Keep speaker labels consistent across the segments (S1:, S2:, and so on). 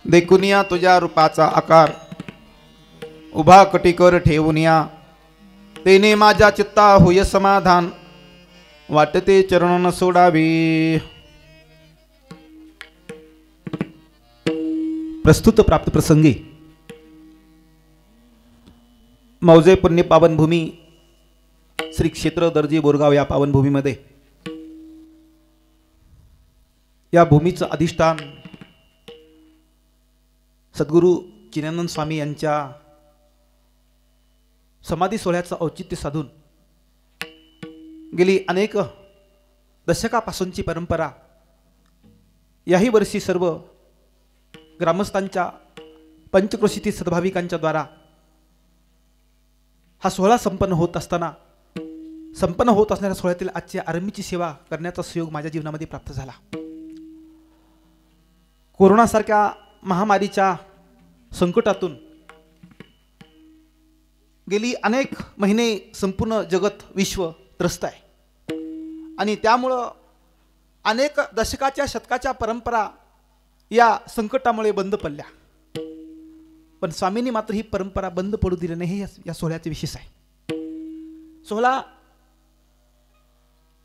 S1: देखुनिया तुझ्या रूपाचा आकार उभा कटीकर ठेवूनिया तेने माझ्या चित्ता होय समाधान वाटते चरण न सोडावी। प्रस्तुत प्राप्त प्रसंगी मौजे पुण्य पावनभूमी श्री क्षेत्र दर्जी बोरगाव या पावनभूमीमध्ये या भूमीचं अधिष्ठान सद्गुरू चिन्यानंद स्वामी यांच्या समाधी सोहळ्याचं औचित्य साधून गेली अनेक दशकापासूनची परंपरा याही वर्षी सर्व ग्रामस्थांच्या पंचक्रोशीतील सद्भाविकांच्या द्वारा हा सोहळा संपन्न होत असताना संपन्न होत असणाऱ्या सोहळ्यातील आजच्या आरंभीची सेवा करण्याचा सुयोग माझ्या जीवनामध्ये प्राप्त झाला। कोरोनासारख्या महामारीच्या संकटातून गेली अनेक महिने संपूर्ण जगत विश्व त्रस्त आहे आणि त्यामुळं अनेक दशकाच्या शतकाच्या परंपरा या संकटामुळे बंद पडल्या, पण स्वामींनी मात्र ही परंपरा बंद पडू दिली नाही। या सोहळ्याचे विशेष आहे। सोहळा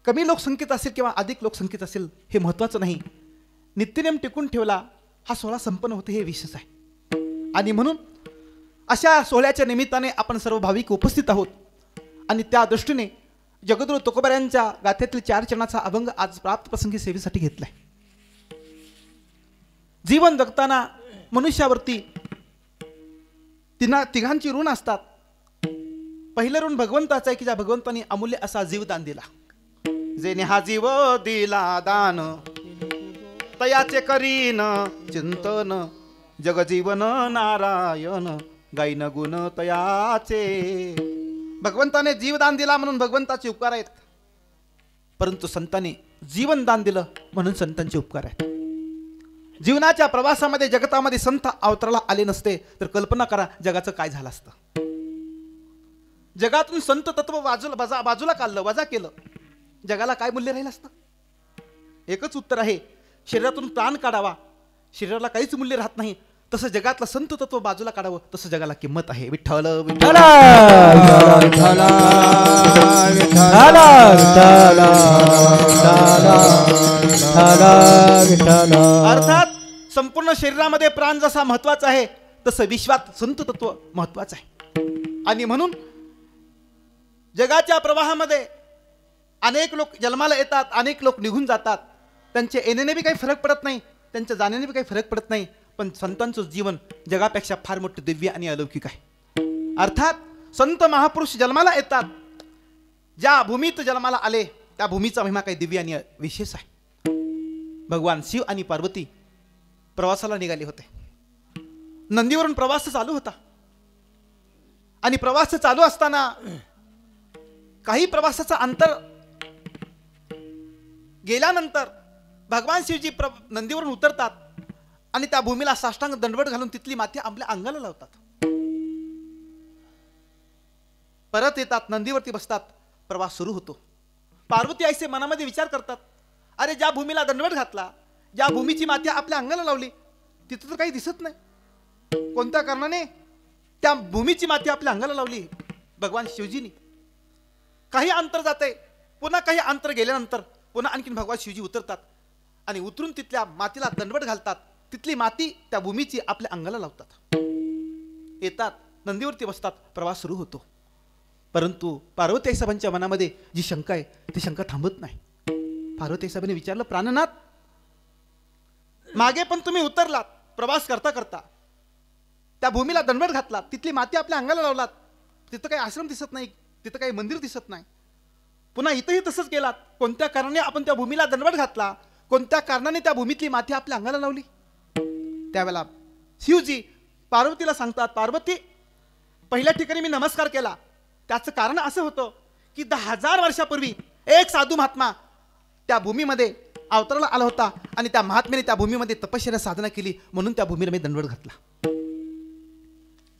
S1: कमी लोकसंख्येत असेल किंवा अधिक लोकसंख्येत असेल हे महत्त्वाचं नाही, नित्यनेम टिकून ठेवला हा सोहळा संपन्न होते हे विशेष आहे। आणि म्हणून अशा सोहळ्याच्या निमित्ताने आपण सर्व भाविक उपस्थित आहोत आणि त्या दृष्टीने जगद्गुरू तुकोबारायांच्या गाथ्यातील 4 चरणाचा अभंग आज प्राप्त प्रसंगी सेवेसाठी घेतलाय। जीवन जगताना मनुष्यावरती तिघांची ऋण असतात। पहिलं ऋण भगवंताचं आहे की ज्या भगवंताने अमूल्य असा जीवदान दिला। जेने हा जीव दिला दान तयाचे करीन चिंतन जगजीवन नारायण गायन गुण तयाचे। भगवंताने जीवदान दिला म्हणून भगवंताचे उपकार आहेत, परंतु संतांनी जीवनदान दिलं म्हणून संतांचे उपकार आहेत। जीवनाच्या प्रवासामध्ये जगतामध्ये संत अवतराला आले नसते तर कल्पना करा जगाचं काय झालं असतं। जगातून संत तत्व बाजूला काढलं, वजा केलं, जगाला काय मूल्य राहिलं असतं? एकच उत्तर आहे, शरीरातून प्राण काढावा, शरीराला काहीच मूल्य राहत नाही। तसं जगातलं संत तत्व बाजूला काढावं, तसं जगाला किंमत आहे। विठ्ठल विठ्ठल अर्थात संपूर्ण शरीरामध्ये प्राण जसा महत्वाचा आहे तसं विश्वात संत तत्व महत्वाचं आहे। आणि म्हणून जगाच्या प्रवाहामध्ये अनेक लोक जन्माला येतात, अनेक लोक निघून जातात, त्यांचे येण्याने बी काही फरक पडत नाही, त्यांच्या जाण्याने बी काही फरक पडत नाही, पण संतांचं जीवन जगापेक्षा फार मोठं दिव्य आणि अलौकिक आहे। अर्थात संत महापुरुष जन्माला येतात, ज्या भूमीत जन्माला आले त्या भूमीचा महिमा काही दिव्य आणि विशेष आहे। भगवान शिव आणि पार्वती प्रवासाला निघाले होते। नंदीवरून प्रवास चालू होता आणि प्रवास चालू असताना काही प्रवासाचा अंतर गेल्यानंतर भगवान शिवजी नंदीवरून उतरतात आणि त्या भूमीला साष्टांग दंडवत घालून तिथली माती आपल्या अंगाला लावतात। परत येतात, नंदीवरती बसतात, प्रवास सुरू होतो। पार्वती आईचे मनामध्ये विचार करतात, अरे ज्या भूमीला दंडवत घातला, ज्या भूमीची माती आपल्या अंगाला लावली तिथं तर काही दिसत नाही, कोणत्या कारणाने त्या भूमीची माती आपल्या अंगाला लावली? भगवान शिवजीनी काही अंतर जाते, पुन्हा काही अंतर गेल्यानंतर पुन्हा आणखीन भगवान शिवजी उतरतात आणि उतरून तिथल्या मातीला दंडवत घालतात, तिथली माती त्या भूमीची आपल्या अंगाला लावतात। येतात, नंदीवरती बसतात, प्रवास सुरू होतो। परंतु पार्वती आई साहेबांच्या मनामध्ये जी शंका आहे ती शंका थांबत नाही। पार्वती आई साहेबांनी विचारलं, प्राणनाथ, मागे पण तुम्ही उतरलात, प्रवास करता करता त्या भूमीला दंडवत घातलात, तिथली माती आपल्या अंगाला लावलात, तिथं काही आश्रम दिसत नाही, तिथं काही मंदिर दिसत नाही, पुन्हा इथंही तसंच केलात, कोणत्या कारणाने आपण त्या भूमीला दंडवत घातला, कोणत्या कारणाने त्या भूमीतली माती आपल्या अंगाला लावली? त्यावेळेला शिवजी पार्वतीला सांगतात, पार्वती, पहिल्या ठिकाणी मी नमस्कार केला, त्याचं कारण असं होतं की 10,000 वर्षापूर्वी एक साधू महात्मा त्या भूमीमध्ये अवतराला आला होता आणि त्या महात्म्याने त्या भूमीमध्ये तपश्चर्या साधना केली म्हणून त्या भूमीला मी दंडवत घातला।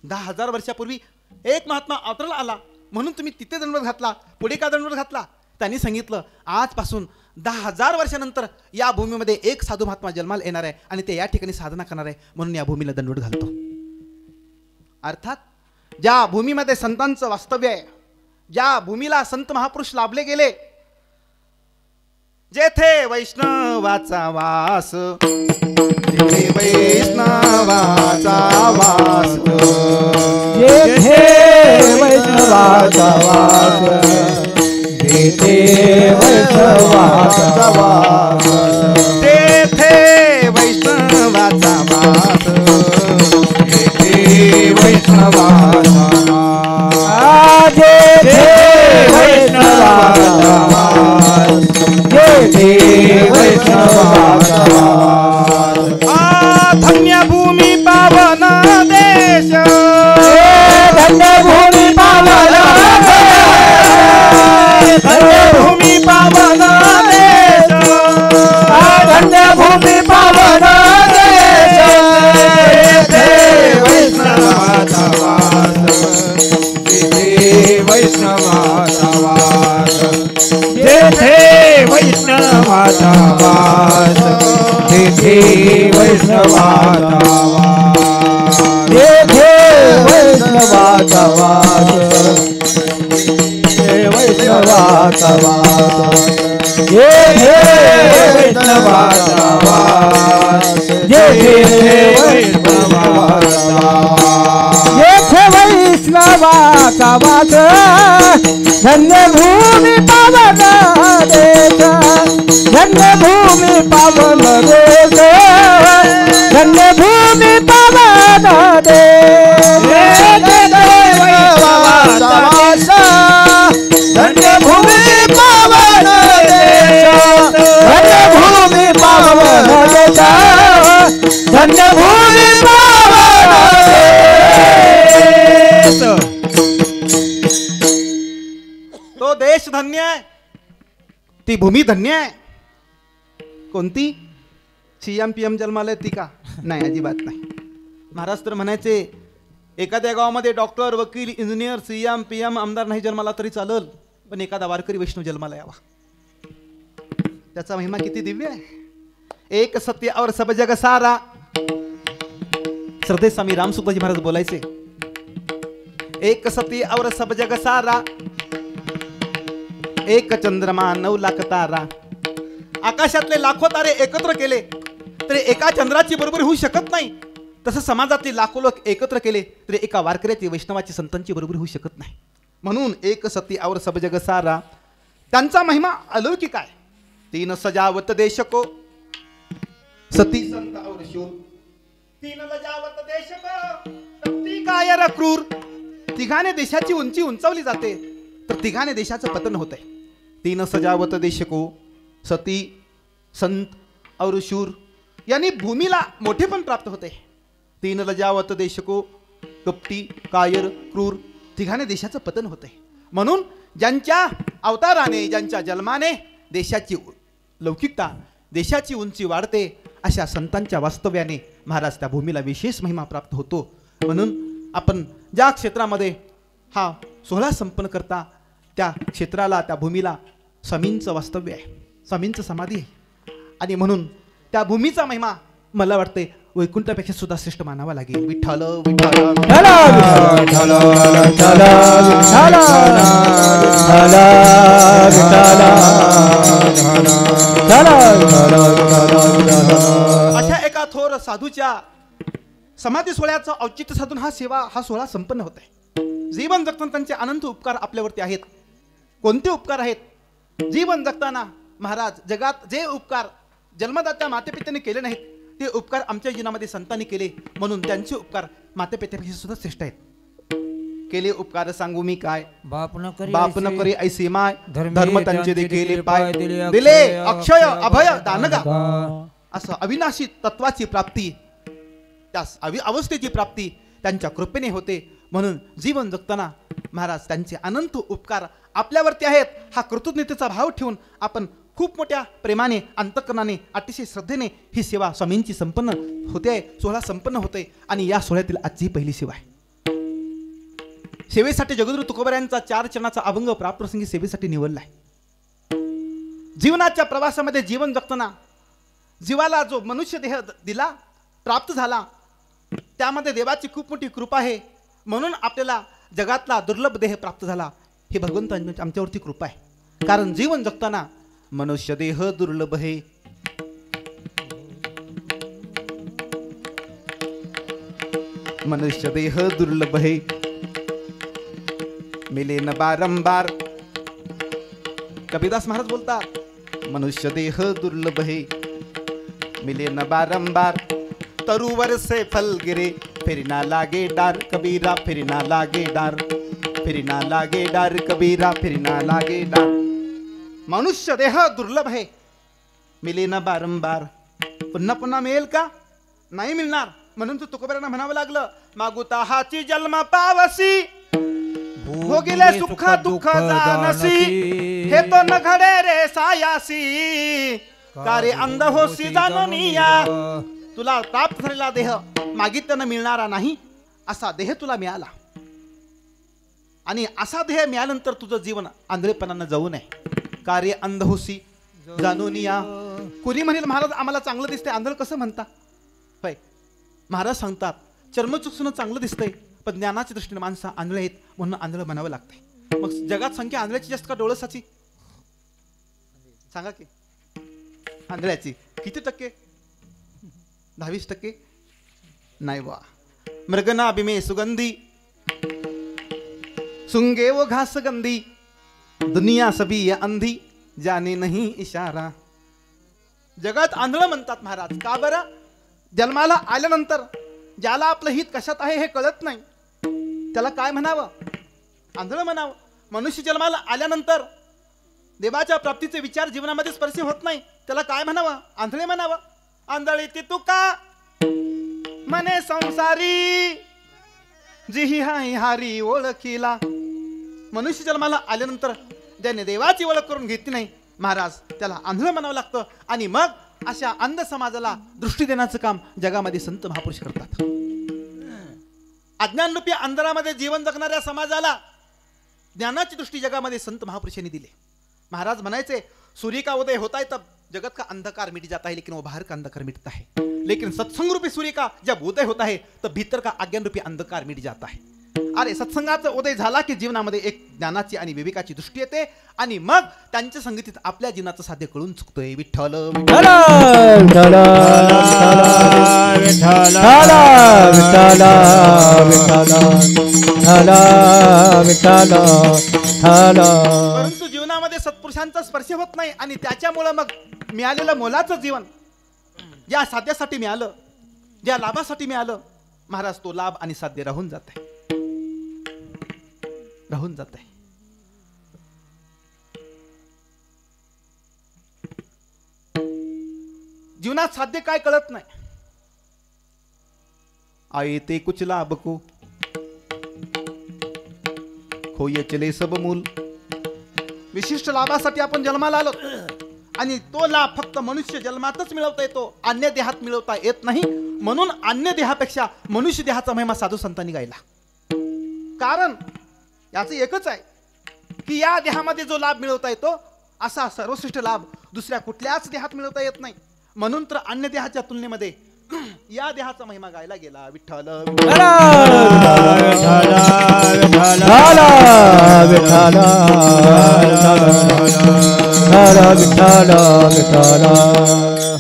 S1: 10,000 वर्षापूर्वी एक महात्मा अवतराला आला म्हणून तुम्ही तिथे दंडवत घातला, पुढे का दंडवत घातला? त्यांनी सांगितलं, आजपासून 10,000 वर्षानंतर या भूमीमध्ये एक साधू महात्मा जन्माला येणार आहे आणि ते या ठिकाणी साधना करणार आहे, म्हणून या भूमीला दंडवत घालतो. अर्थात ज्या भूमीमध्ये संतांचं वास्तव्य आहे, ज्या भूमीला संत महापुरुष लाभले गेले, जेथे वैष्णवाचा वास, जेथे वैष्णवाचा वास,
S2: जेथे वैष्णवाचा वास, जेथे वैष्णवाचा वास,
S1: जेथे वैष्णवाचा वास, जेथे वैष्णवाचा वास,
S2: जेथे वैष्णवाचा वास, जेथे वैष्णवाचा वास.
S1: धन्य भूमी पावन देश,
S2: धन्य भूमी पावन देश,
S1: धन्य भूमी पावन देश,
S2: धन्य भूमी पावन देश,
S1: जेथे वैष्णवाचा वास, जेथे वैष्णवाचा वास,
S2: जेथे वैष्णवाचा वास, जेथे वैष्णवाचा वास, जेथे वैष्णवाचा वास, जेथे वैष्णवाचा वास, जेथे वैष्णवाचा वास, जेथे वैष्णवाचा वास, जेथे वैष्णवाचा वास. धन्य भूमी पावन देश, धन्य भूमी पावन देश, धन्य भूमी पावन देश, धन्य भूमी पावन देश, धन्य भूमी पावन देश, धन्य भूमी पावन देश.
S1: तो देश धन्य आहे, ती भूमी धन्य आहे. कोणती? CM जन्माला ती का? नाही, अजिबात नाही. महाराज तर म्हणायचे एखाद्या गावामध्ये डॉक्टर, वकील, इंजिनियर, CM आमदार नाही जन्माला तरी चालल, पण एखादा वारकरी वैष्णव जन्माला यावा. त्याचा महिमा किती दिव्य आहे. एक सत्य और सब जग सारा. श्रद्धे स्वामी रामसुताजी महाराज बोलायचे, एक सत्य और सब जग सारा, एक चंद्रमा 9 लाख तारा. आकाशातले लाखो तारे एकत्र केले तरी एका चंद्राची बरोबरी होऊ शकत नाही. तसं समाजातले लाखो लोक एकत्र केले तरी एका वारकऱ्याची, वैष्णवाची, संतांची बरोबरी होऊ शकत नाही. म्हणून एक सती और सब जग सारा. त्यांचा महिमा अलौकिक आहे. तीन सजावत देश को, सती संत और शूर. तीन लजावत देश को, तप्ती कायर क्रूर. तिघाने देशाची उंची उंचावली जाते तर तिघाने देशाचं पतन होत आहे. तीन सजावत देश को, सती, संत और शूर यानी भूमीला मोठेपण प्राप्त होते. तीन लजावत देश को, कपटी, कायर, क्रूर तिघाने देशाचं पतन होते. म्हणून ज्यांच्या अवताराने, ज्यांच्या जन्माने देशाची लौकिकता, देशाची उंची वाढते, अशा संतांच्या वास्तव्याने महाराज त्या भूमीला विशेष महिमा प्राप्त होतो. म्हणून आपण ज्या क्षेत्रामध्ये हा सोहळा संपन्न करता त्या क्षेत्राला, त्या भूमीला स्वामींचं वास्तव्य आहे, स्वामींचं समाधी आहे. आणि म्हणून त्या भूमीचा महिमा मला वाटते वैकुंठापेक्षा सुद्धा श्रेष्ठ मानावा लागेल. विठ्ठल विठ्ठल अशा एका थोर साधूच्या समाधी सोहळ्याचं औचित्य साधून हा सोहळा संपन्न होत आहे. जीवन जगताना त्यांचे अनंत उपकार आपल्यावरती आहेत. कोणते उपकार आहेत? जीवन जगताना महाराज जगात जे उपकार जन्मदात्या मातेपित्याने केले नाहीत ते उपकार आमच्या जीवनामध्ये संतांनी केले, म्हणून त्यांचे उपकार मातेपित्यापेक्षा सुद्धा श्रेष्ठ आहेत. केले उपकार सांगू मी काय, बाप न करी ऐसी माय, धर्म त्यांचे देखील पाय, दिले अक्षय अभय दानगा. असं अविनाशी तत्वाची प्राप्ती, त्या अवस्थेची प्राप्ती त्यांच्या कृपेने होते. म्हणून जीवन जगताना महाराज त्यांचे अनंत उपकार आपल्यावरती आहेत हा कृतज्ञतेचा भाव ठेवून आपण खूप मोठ्या प्रेमाने, अंतःकरणाने, अतिशय श्रद्धेने ही सेवा स्वामींची संपन्न होते, सोहळा संपन्न होते. आणि या सोहळ्यातील आजची पहिली सेवा आहे. सेवेसाठी जगद्गुरु तुकोबा यांचा 4 चरणाचा अभंग प्राप्त प्रसंगी सेवेसाठी निवडला आहे. जीवनाच्या प्रवासामध्ये जीवन जगताना जीवाला जो मनुष्य देह दिला प्राप्त झाला त्यामध्ये देवाची खूप मोठी कृपा आहे, म्हणून आपल्याला जगातला दुर्लभ देह प्राप्त झाला. हे भगवंतांची आमच्यावरती कृपा आहे. कारण जीवन जगताना मनुष्य देह दुर्लभ आहे. मनुष्य देह दुर्लभ है, मिले न बारंबार. कबीरदास महाराज बोलतात मनुष्य देह दुर्लभ है, मिले न बारंबार. तरुवर से फल गिरे फिर ना लागे डार, कबीरा फिर ना लागे डार, फिर ना लागे डार, कबीरा फिर ना लागे डार. मनुष्य देह दुर्लभ है, मिले न बारंबार. पुन्हा पुन्हा मिळेल का? नाही मिळणार. म्हणून तू तुकोबारांना म्हणावं लागलं, मागुता हाची जन्म पावसी, भोगिले सुख दुःख जानसी, हे तो न घडे रे सायासी, कारे अंध होसी जाणनिया. तुला प्राप्त झालेला देह मागितल्यानं मिळणारा नाही असा देह तुला मिळाला, आणि असा देह मिळाल्यानंतर तुझं जीवन आंधळेपणानं जाऊ नये. कार्य अंध होसी जाणूनिया. कुणी म्हणेल महाराज आम्हाला चांगलं दिसते, आंधळ कसं म्हणता? होय, महाराज सांगतात चर्मचक्षुनं चांगलं दिसतंय, पण ज्ञानाच्या दृष्टीने माणसं आंधळे आहेत म्हणून आंधळ म्हणावं लागतंय. मग जगात संख्या आंधळ्याची जास्त का डोळसाची? सांगा की. आंधळ्याची किती टक्के? 10-20% नाही वा. मृगना बिमे सुगंधी, सुंगे वो घास गंदी, दुनिया सभी या अंधी, जाने नहीं इशारा. जगात आंधळ म्हणतात महाराज. का बरं? जन्माला आल्यानंतर ज्याला आपलं हित कशात आहे हे कळत नाही त्याला काय म्हणावं? आंधळ म्हणावं. मनुष्य जन्माला आल्यानंतर देवाच्या प्राप्तीचे विचार जीवनामध्ये स्पर्श होत नाही त्याला काय म्हणावं? आंधळे म्हणावं. आंधळी ती तुका मने संसारी, जी हाय हारी ओळखीला. मनुष्य जन्माला आल्यानंतर ज्याने देवाची ओळख करून घेतली नाही महाराज त्याला आंधळ म्हणावं लागतं. आणि मग अशा अंध समाजाला दृष्टी देण्याचं काम जगामध्ये संत महापुरुष करतात. अज्ञानरूपी अंधारामध्ये जीवन जगणाऱ्या समाजाला ज्ञानाची दृष्टी जगामध्ये संत महापुरुषांनी दिली. महाराज म्हणायचे सूर्य का उदय होता है तब जगत का अंधकार मिट जाता है, लेकिन वो बाहर का अंधकार मिटता है. लेकिन सत्संग रूपी सूर्य का जब उदय होता है तब भीतर का अज्ञान रूपी अंधकार मिट जाता है. अरे सत्संगाचा उदय झाला की जीवनामध्ये एक ज्ञानाची आणि विवेकाची दृष्टी येते, आणि मग त्यांच्या संगतीत आपल्या जीवनाचं साध्य कळून चुकतोय. विठ्ठल
S2: विठ्ठल विठ्ठल विठ्ठल विठ्ठल विठ्ठल.
S1: परंतु जीवनामध्ये सत्पुरुषांचा स्पर्श होत नाही, आणि त्याच्यामुळे मग मिळालेलं मोलाचं जीवन ज्या साध्यासाठी मिळालं, ज्या लाभासाठी मिळालं महाराज, तो लाभ आणि साध्य राहून जात आहे, राहून जात आहे. जीवनात साध्य काय कळत नाही. आये ते कुछ लाभ को खोये चले सब मूल. विशिष्ट लाभासाठी आपण जन्माला आलो, आणि तो लाभ फक्त मनुष्य जन्मातच मिळवता येतो, अन्य देहात मिळवता येत नाही. म्हणून अन्य देहापेक्षा मनुष्य देहाचा महिमा साधू संतांनी गायला. कारण याचं एकच आहे की या देहामध्ये जो लाभ मिळवता येतो असा सर्वश्रेष्ठ लाभ दुसऱ्या कुठल्याच देहात मिळवता येत नाही. म्हणून तर अन्य देहाच्या तुलनेमध्ये या देहाचा महिमा गायला गेला. विठ्ठल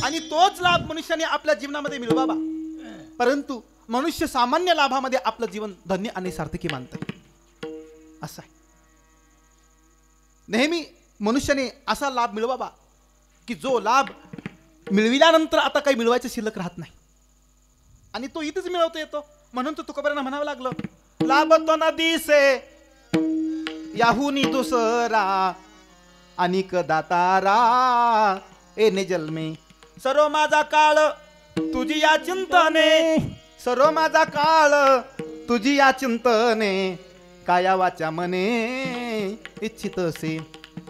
S1: आणि तोच लाभ मनुष्याने आपल्या जीवनामध्ये मिळवावा. परंतु मनुष्य सामान्य लाभामध्ये आपलं जीवन धन्य आणि सार्थकी मानतं. असं आहे. नेहमी मनुष्याने असा लाभ मिळवावा की जो लाभ मिळविल्यानंतर आता काही मिळवायचं शिल्लक राहत नाही, आणि तो इथेच मिळवता येतो. म्हणून तो तुकोबारांना म्हणावं लागलं, लाभ तो न दिसे याहुनी दुसरा अनिक दातारा, ए जन्मे सर्व माझा काळ तुझी या चिंतने, सर्व माझा काळ तुझी या चिंतने, काया वाचा मने इच्छित असे.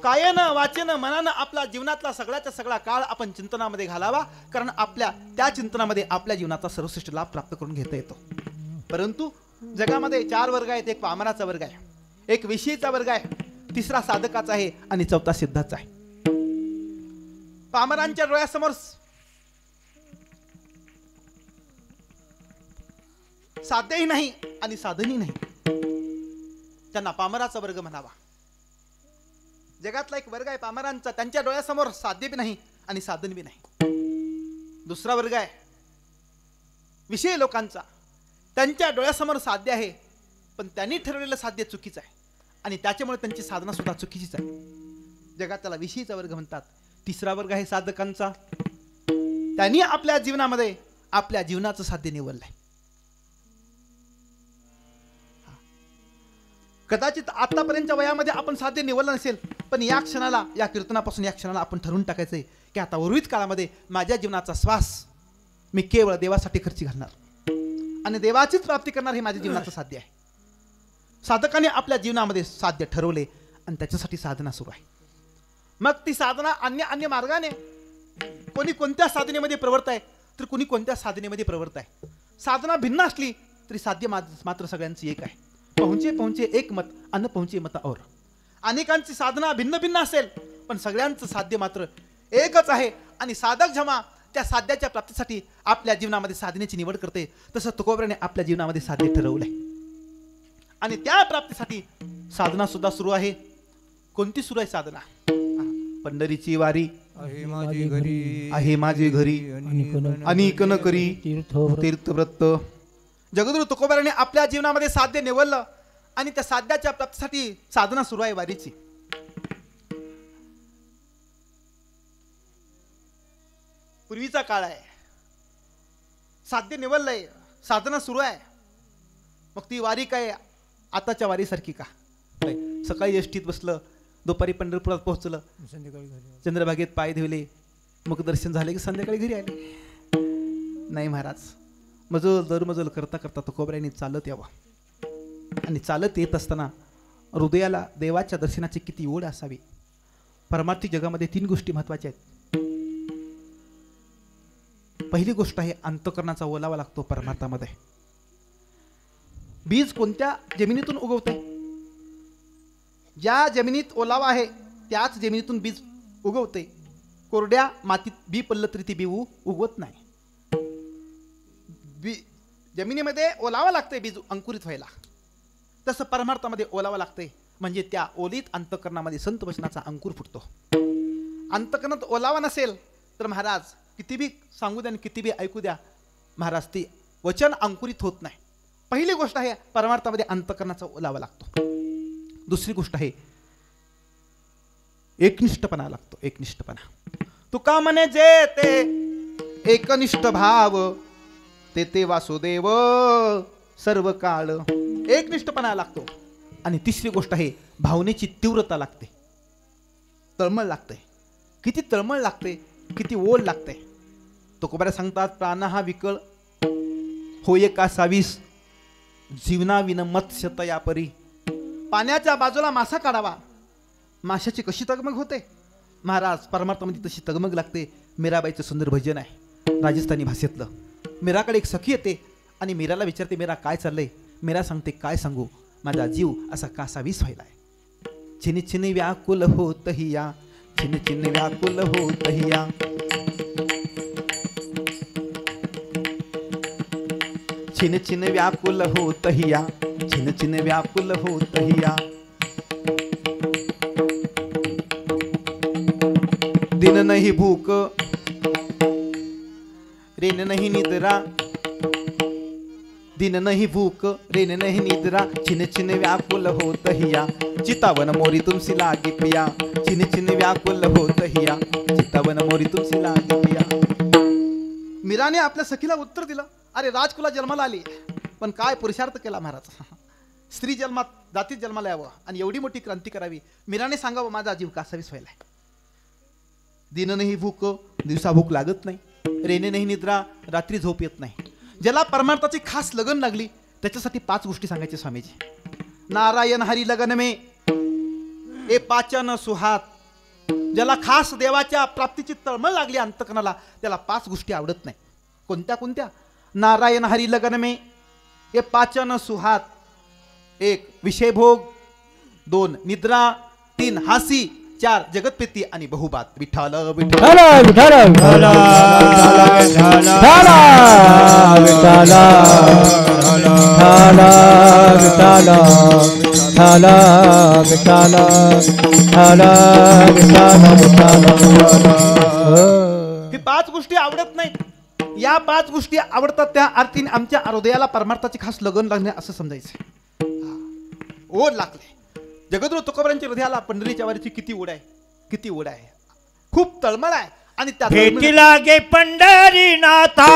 S1: कायनं वाचेनं मनानं आपला जीवनातला सगळ्याचा सगळा काळ आपण चिंतनामध्ये घालावा, कारण आपल्या त्या चिंतनामध्ये आपल्या जीवनाचा सर्वश्रेष्ठ लाभ प्राप्त करून घेता येतो. परंतु जगामध्ये 4 वर्ग आहेत. एक पामराचा वर्ग आहे, एक विषयीचा वर्ग आहे, तिसरा साधकाचा आहे, आणि चौथा सिद्धाचा आहे. पामरांच्या डोळ्यासमोर साध्यही नाही आणि साधनही नाही. त्यांना पामराचा वर्ग म्हणावा. जगातला एक वर्ग आहे पामरांचा, त्यांच्या डोळ्यासमोर साध्य बी नाही आणि साधन बी नाही. दुसरा वर्ग आहे विषय लोकांचा, त्यांच्या डोळ्यासमोर साध्य आहे पण त्यांनी ठरवलेलं साध्य चुकीचं आहे आणि त्याच्यामुळे त्यांची साधना सुद्धा चुकीचीच आहे. जगात त्याला विषयीचा वर्ग म्हणतात. तिसरा वर्ग आहे साधकांचा. त्यांनी आपल्या जीवनामध्ये आपल्या जीवनाचं साध्य निवडलंय. कदाचित आतापर्यंतच्या वयामध्ये आपण साध्य निवडलं नसेल, पण या क्षणाला, या कीर्तनापासून या क्षणाला आपण ठरवून टाकायचंय की आता उर्वरित काळामध्ये माझ्या जीवनाचा श्वास मी केवळ देवासाठी खर्ची घालणार आणि देवाचीच प्राप्ती करणार हे माझ्या जीवनाचं साध्य आहे. साधकाने आपल्या जीवनामध्ये साध्य ठरवले आणि त्याच्यासाठी साधना सुरू आहे. मग ती साधना अन्य अन्य मार्गाने, कोणी कोणत्या साधनेमध्ये प्रवृत्त आहे तर कोणी कोणत्या साधनेमध्ये प्रवृत्त आहे. साधना भिन्न असली तरी साध्य मात्र सगळ्यांची एक आहे. पहुंचे पहुंचे एक मत अन पहुंचे मत और. अनेकांची साधना भिन्न भिन्न असेल पण सगळ्यांचं साध्य मात्र एकच आहे. आणि साधक जेव्हा त्या साध्याच्या प्राप्तीसाठी आपल्या जीवनामध्ये साधनेची निवड करते, तसं तुकोबराने आपल्या जीवनामध्ये साध्य ठरवलंय आणि त्या प्राप्तीसाठी साधना सुद्धा सुरू आहे. कोणती सुरू आहे साधना? पंढरीची वारी आहे माझी घरी अनेक न करी तीर्थव्रत. जगद्गुरु तुकोबराने आपल्या जीवनामध्ये साध्य निवडलं आणि त्या साध्याच्या प्राप्तीसाठी साधना सुरू आहे वारीची. पूर्वीचा काळ आहे, साध्य निवडलंय, साधना सुरू आहे. मग ती वारी काय आताच्या वारीसारखी का? सकाळी एसटीत बसलं, दुपारी पंढरपुरात पोहोचलं, चंद्रभागेत पाय धुवले, मग दर्शन झाले की संध्याकाळी घरी आले. नाही महाराज, मजल दरमजल करता करता तुकोबराने चालत यावं आणि चालत येत असताना हृदयाला देवाच्या दर्शनाची किती ओढ असावी. परमार्थी जगामध्ये 3 गोष्टी महत्वाच्या आहेत. पहिली गोष्ट आहे अंतःकरणाचा ओलावा लागतो परमार्थामध्ये. बीज कोणत्या जमिनीतून उगवते? ज्या जमिनीत ओलावा आहे त्याच जमिनीतून बीज उगवते. कोरड्या मातीत बी पडलं तरी ती बी उगवत नाही. जमिनीमध्ये ओलावा लागते बीज अंकुरित व्हायला, तसं परमार्थामध्ये ओलावा लागते. म्हणजे त्या ओलीत अंतःकरणामध्ये संत वचनाचा अंकुर फुटतो. अंतःकरणात ओलावा नसेल तर महाराज किती बी सांगू द्या आणि किती बी ऐकू द्या, महाराज ते वचन अंकुरित होत नाही. पहिली गोष्ट आहे परमार्थामध्ये अंतःकरणाचा ओलावा लागतो. दुसरी गोष्ट आहे एकनिष्ठपणा लागतो. एकनिष्ठपणा. तुका म्हणे जे ते एकनिष्ठ भाव ते ते वासुदेव सर्व काळ. एकनिष्ठपणा लागतो. आणि तिसरी गोष्ट आहे भावनेची तीव्रता लागते, तळमळ लागते. किती तळमळ लागते, किती ओढ लागते. तुकोबा सांगतात प्राण हा विकळ होय का सावीस जीवनाविन मत्स्य तया परी. पाण्याच्या बाजूला मासा काढावा, माशाची कशी तगमग होते महाराज, परमार्थामध्ये तशी तगमग लागते. मीराबाईचं सुंदर भजन आहे राजस्थानी भाषेतलं. मीराकडे एक सखी येते आणि मीराला विचारते, मीरा काय चाललंय? मीरा सांगते, काय सांगू, माझा जीव असा कासावीस व्हायलाय. छिन छिन व्याकुल होत हिया, छिन छिन व्याकुल होत हिया. छिन छिन व्याकुल होत हिया, छिन छिन व्याकुल होत हिया. दिन नहीं भूक रेन नहीं निद्रा, दिन नहीं भूक रेन नहीं निद्रा. छिन छिन व्याकुल होत हिया, चितावन मोरी तुमसी लागे पिया. छिन छिन व्याकुल होत हिया, चितावन मोरी तुमसी लागे पिया. मीराने आपल्या सखीला उत्तर दिलं, अरे राजकुला जन्माला आली पण काय पुरुषार्थ केला महाराज. स्त्री जन्मात जातीत जन्माला यावं आणि एवढी मोठी क्रांती करावी. मीराने सांगावं माझा जीव कासावीस व्हायलाय. दिन नाही भूक, दिवसा भूक लागत नाही. रेने नाही निद्रा, रात्री झोप येत नाही. ज्याला परमार्थाची खास लगन लागली त्याच्यासाठी 5 गोष्टी सांगायचे स्वामीजी. नारायण हरी लगन में ए पाचन सुहात. ज्याला खास देवाच्या प्राप्तीची तळमळ लागली अंतकरणाला त्याला 5 गोष्टी आवडत नाही. कोणत्या कोणत्या? नारायण हरी लगन में ए पाचन सुहात. 1 विषय भोग, 2 निद्रा, 3 हासी, चार जगतपेती आणि बहुबात विठ्ठल विठ्ठल
S2: विठ्ठल विठ्ठल विठ्ठल विठ्ठल विठ्ठल विठ्ठल विठ्ठल
S1: ही पाच गोष्टी आवडत नाहीत. या पाच गोष्टी आवडतात त्या अर्थीने आमच्या हृदयाला परमार्थाची खास लगन लागणे असं समजायचं. ओढ लागले. जगद्गुरु तुकोबारांच्या हृदयाला पंढरीच्या वारीची किती ओढ आहे, किती ओढ आहे, खूप तळमळ आहे. आणि त्या
S3: भेटी लागे पंढरीनाथा,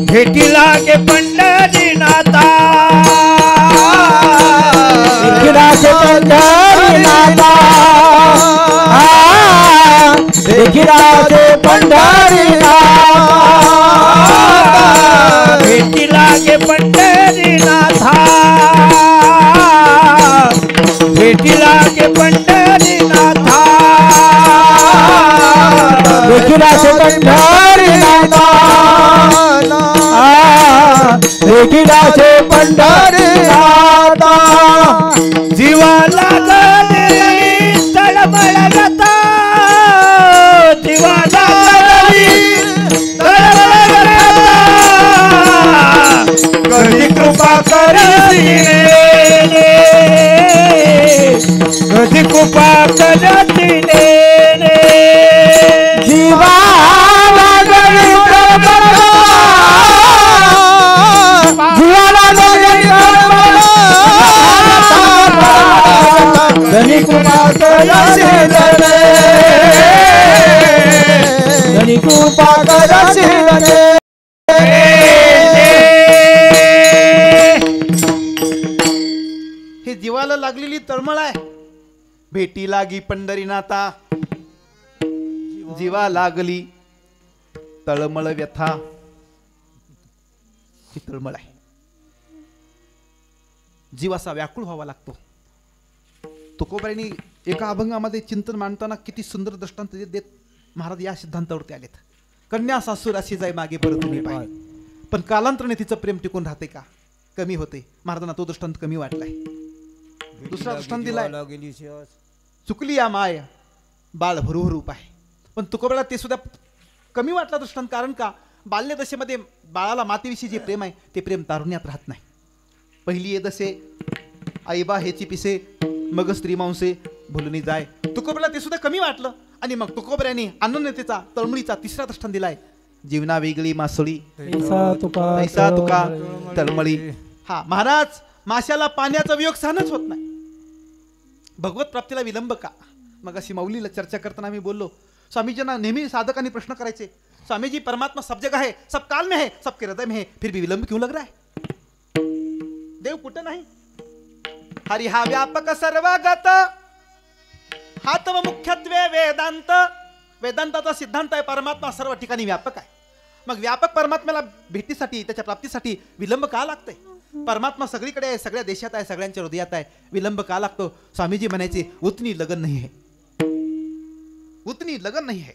S3: भेटी लागे पंढरीनाथा,
S2: विठ्ठलाचे पंढरीनाथा, विठ्ठलाचे पंढरीनाथा,
S3: भेटी लागे पंढरीनाथा, भेटी लागे पंढरीनाथा,
S2: विठ्ठलाचे पंढरीनाथा, विठ्ठलाचे पंढरीनाथा,
S3: जीवाला गली तळमळ गता, जीवाला गली तळमळ गता, कधी कृपा करतीने, कधी कृपा करतीने,
S2: जीवाला गली तळमळ, जीवाला गली तळमळ, धनी कृपा करशील रे, धनी कृपा करशील रे.
S1: हे जीवाला लागलेली तळमळ आहे. भेटी लागी पंढरीनाथा, जीवा लागली तळमळ व्यथा, ही तळमळ आहे. जीव असा व्याकुळ व्हावा लागतो. तुकोबारांनी एका अभंगामध्ये चिंतन मांडताना किती सुंदर दृष्टांत देत महाराज या सिद्धांतावरती आलेत. कन्या सासूर अशी जाय मागे परतून पाय, पण कालांतराने तिचं प्रेम टिकून राहते का, कमी होते. महाराजांना तो दृष्टांत कमी वाटलाय. दुसरा दृष्टांत दिलाय, चुकली या माय बाळ भरूप आहे, पण तुकोबाला ते सुद्धा कमी वाटला दृष्टांत. कारण का, बाल्य दशेमध्ये बाळाला मातेविषयी जे प्रेम आहे ते प्रेम तारुण्यात राहत नाही. पहिली ये दसे आईबा हेची पिसे, मग स्त्री मांसे भुलून जाय. तुकोबाला ते सुद्धा कमी वाटलं. आणि मग तुकोबऱ्याने अनन्यतेचा तळमळीचा तिसरा दृष्टांत दिलाय. जीवना वेगळी मासळी
S2: ऐसा
S1: तुका तळमळी. हा महाराज, माशाला पाण्याचा वियोग सहनच होत नाही. भगवत प्राप्तीला विलंब का. मग अशी माऊलीला चर्चा करताना मी बोललो, स्वामीजींना नेहमी साधकांनी प्रश्न करायचे, स्वामीजी परमात्मा सब जगह है, सब काल में है, सबके हृदय में है, फिर भी विलंब क्यों लग रहा है. देव कुठं नाही. हरि हा व्यापक सर्वगत, हा तव मुख्यत्वे वेदांत. वेदांताचा सिद्धांत आहे परमात्मा सर्व ठिकाणी व्यापक आहे. मग व्यापक परमात्म्याला भेटीसाठी, त्याच्या प्राप्तीसाठी विलंब का लागतंय. परमात्मा सगळीकडे आहे, सगळ्या देशात आहे, सगळ्यांच्या हृदयात आहे, विलंब का लागतो. स्वामीजी म्हणायचे, उतनी लगन नहीं है, उतनी लगन नहीं है.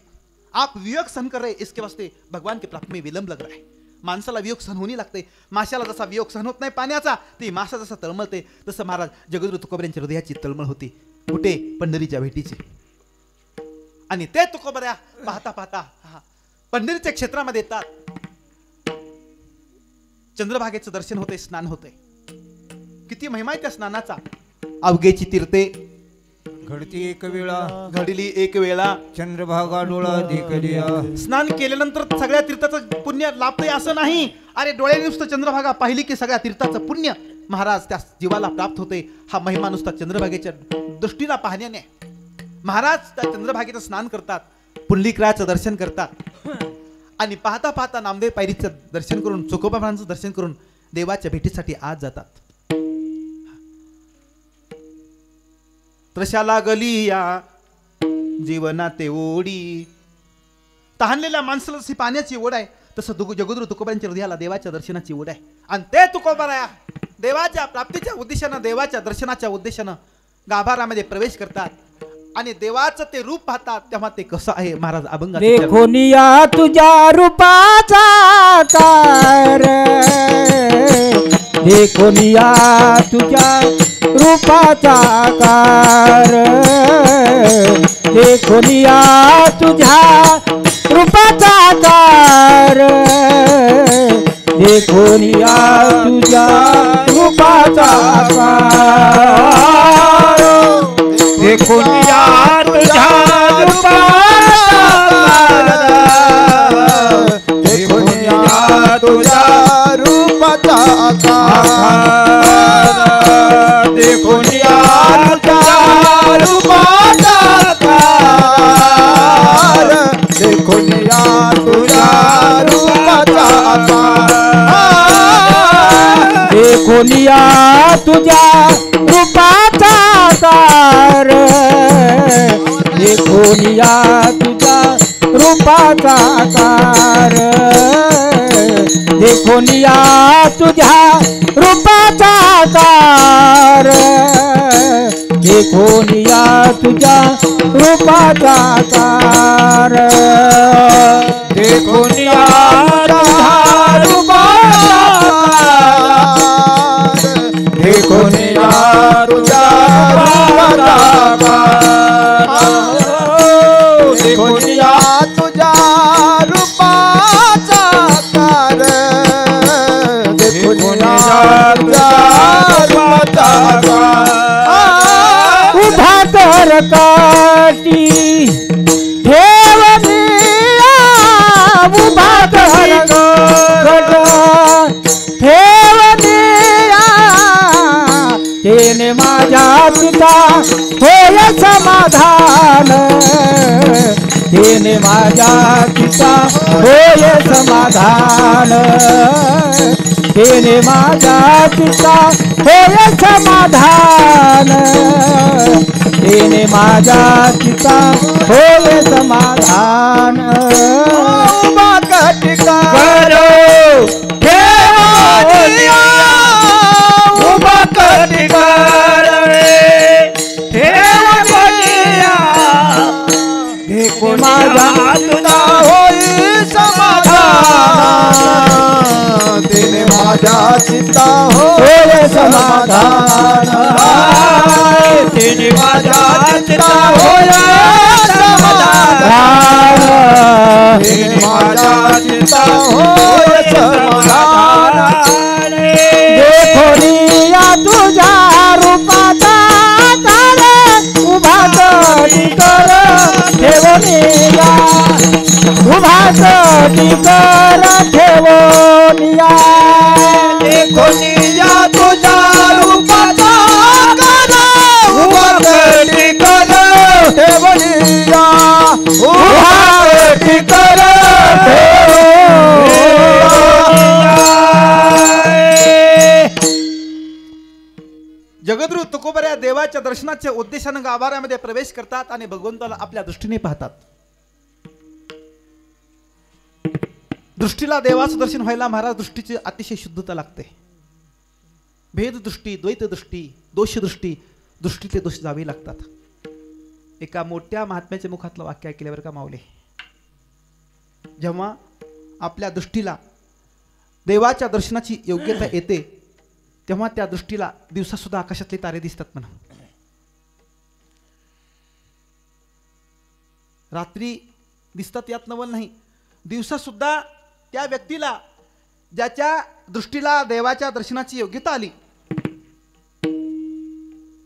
S1: आप वियोग सहन कर रहे, इसके वास्ते भगवान के प्राप्त में विलंब लग रहा है. माणसाला वियोग सहन होणी लागते. माशाला जसा वियोग सहन होत नाही पाण्याचा, ती मासा जसा तळमळते, तसं महाराज जगद्गुरु तुकोबारांच्या हृदयाची तळमळ होती. कुठे, पंढरीच्या भेटीची. आणि ते तुकोबाऱ्या पाहता पाहता पंढरीच्या क्षेत्रामध्ये येतात. चंद्रभागेचं दर्शन होते, स्नान होते. किती महिमा आहे त्या स्नानाचा. अवघेची तीर्थे
S3: घडती एक वेळा,
S1: घडली एक वेळा,
S3: चंद्रभागा डोळा देखलिया.
S1: स्नान केल्यानंतर सगळ्या तीर्थाचं पुण्य लाभते असं नाही. अरे डोळ्याने नुसतं चंद्रभागा पाहिली की सगळ्या तीर्थाचं पुण्य महाराज त्या जीवाला प्राप्त होते. हा महिमा नुसता चंद्रभागेच्या दृष्टीला पाहण्याने. महाराज त्या चंद्रभागेचं स्नान करतात, पुंडलिकरायाचं दर्शन करतात आणि पाहता पाहता नामदेव पायरीचं दर्शन करून, चोखोबा महाराजांचं दर्शन करून देवाच्या भेटीसाठी आज जातात. त्रशाला गली या जीवना ते ओढी. तहानलेल्या माणसाला जशी पाण्याची ओढ आहे, तसं जगद्गुरु तुकोबारांच्या हृदयाला देवाच्या दर्शनाची ओढ आहे. आणि ते तुकोबाराया देवाच्या प्राप्तीच्या उद्देशानं, देवाच्या दर्शनाच्या उद्देशानं गाभारामध्ये प्रवेश करतात आणि देवाचं ते रूप पाहतात. तेव्हा ते कसं आहे महाराज अभंगात
S2: देखोनिया तुझ्या रूपाचा आकार, देखोनिया तुझ्या रूपाचा आकार देखोनिया तुझ्या रूपाचा आकार देखोनिया तुझ्या रूपाचा आकार
S3: देखूनिया तुझ्या देखूनिया तुझ्या
S1: रूपाचा आकार
S3: देखूनिया तुझ्या
S1: रूपाचा आकार देखोनिया तुझ्या रूपाचा आकार
S2: देखोनिया तुझ्या रूपाचा आकार देखोनिया तुझ्या रूपाचा आकार देखोनिया तुझ्या रूपाचा आकार देखोनिया तुझ्या रूपाचा आकार
S3: देखूनिया
S2: तुझ्या रूपाचा आकार
S3: देखूनिया तुझ्या
S1: देखोनिया तुझ्या रूपाचा आकार देखोनिया तुझ्या रूपाचा आकार
S2: उभा कर काठी ठेवनिया उभा कर ठेवनिया तेने माझ्या पिता होय समाधान तेने माझ्या पिता होय समाधान तेने माझ्या पिता होय समाधान तेने माझ्या पिता होय समाधान
S1: उभा कटिका
S3: करो
S1: ठेवनिया
S3: उभा कटिका ठेवनिया
S2: माझा
S1: तुझा होई समाधान तेने माझ्या चित्ता
S2: होय समाधान
S3: तिने माझ्या
S1: चित्ता होय समाधान तेने माझ्या चित्ता होय समाधान
S2: देखोनिया तुझ्या रूपाचा आकार उभा कटी कर ठेवनिया उभा कटी कर ठेवनिया
S1: देखोनिया तुझ्या रूपाचा आकार उभा कटी कर ठेवनिया उभा कटी कर जगद्गुरु तुकोबा या देवाच्या दर्शनाच्या उद्देशानं गाभाऱ्यामध्ये प्रवेश करतात आणि भगवंताला आपल्या दृष्टीने पाहतात. दृष्टीला देवाचं दर्शन व्हायला महाराज दृष्टीची अतिशय शुद्धता लागते. भेद दृष्टी, द्वैत दृष्टी, दोष दृष्टी, दृष्टीतले दोष जावे लागतात. एका मोठ्या महात्म्याच्या मुखातलं वाक्य ऐकल्यावर का माऊले, जेव्हा आपल्या दृष्टीला देवाच्या दर्शनाची योग्यता येते तेव्हा त्या दृष्टीला दिवसा सुद्धा आकाशातले तारे दिसतात म्हणा. रात्री दिसतात यात नवल नाही, दिवसा सुद्धा त्या व्यक्तीला ज्याच्या दृष्टीला देवाच्या दर्शनाची योग्यता आली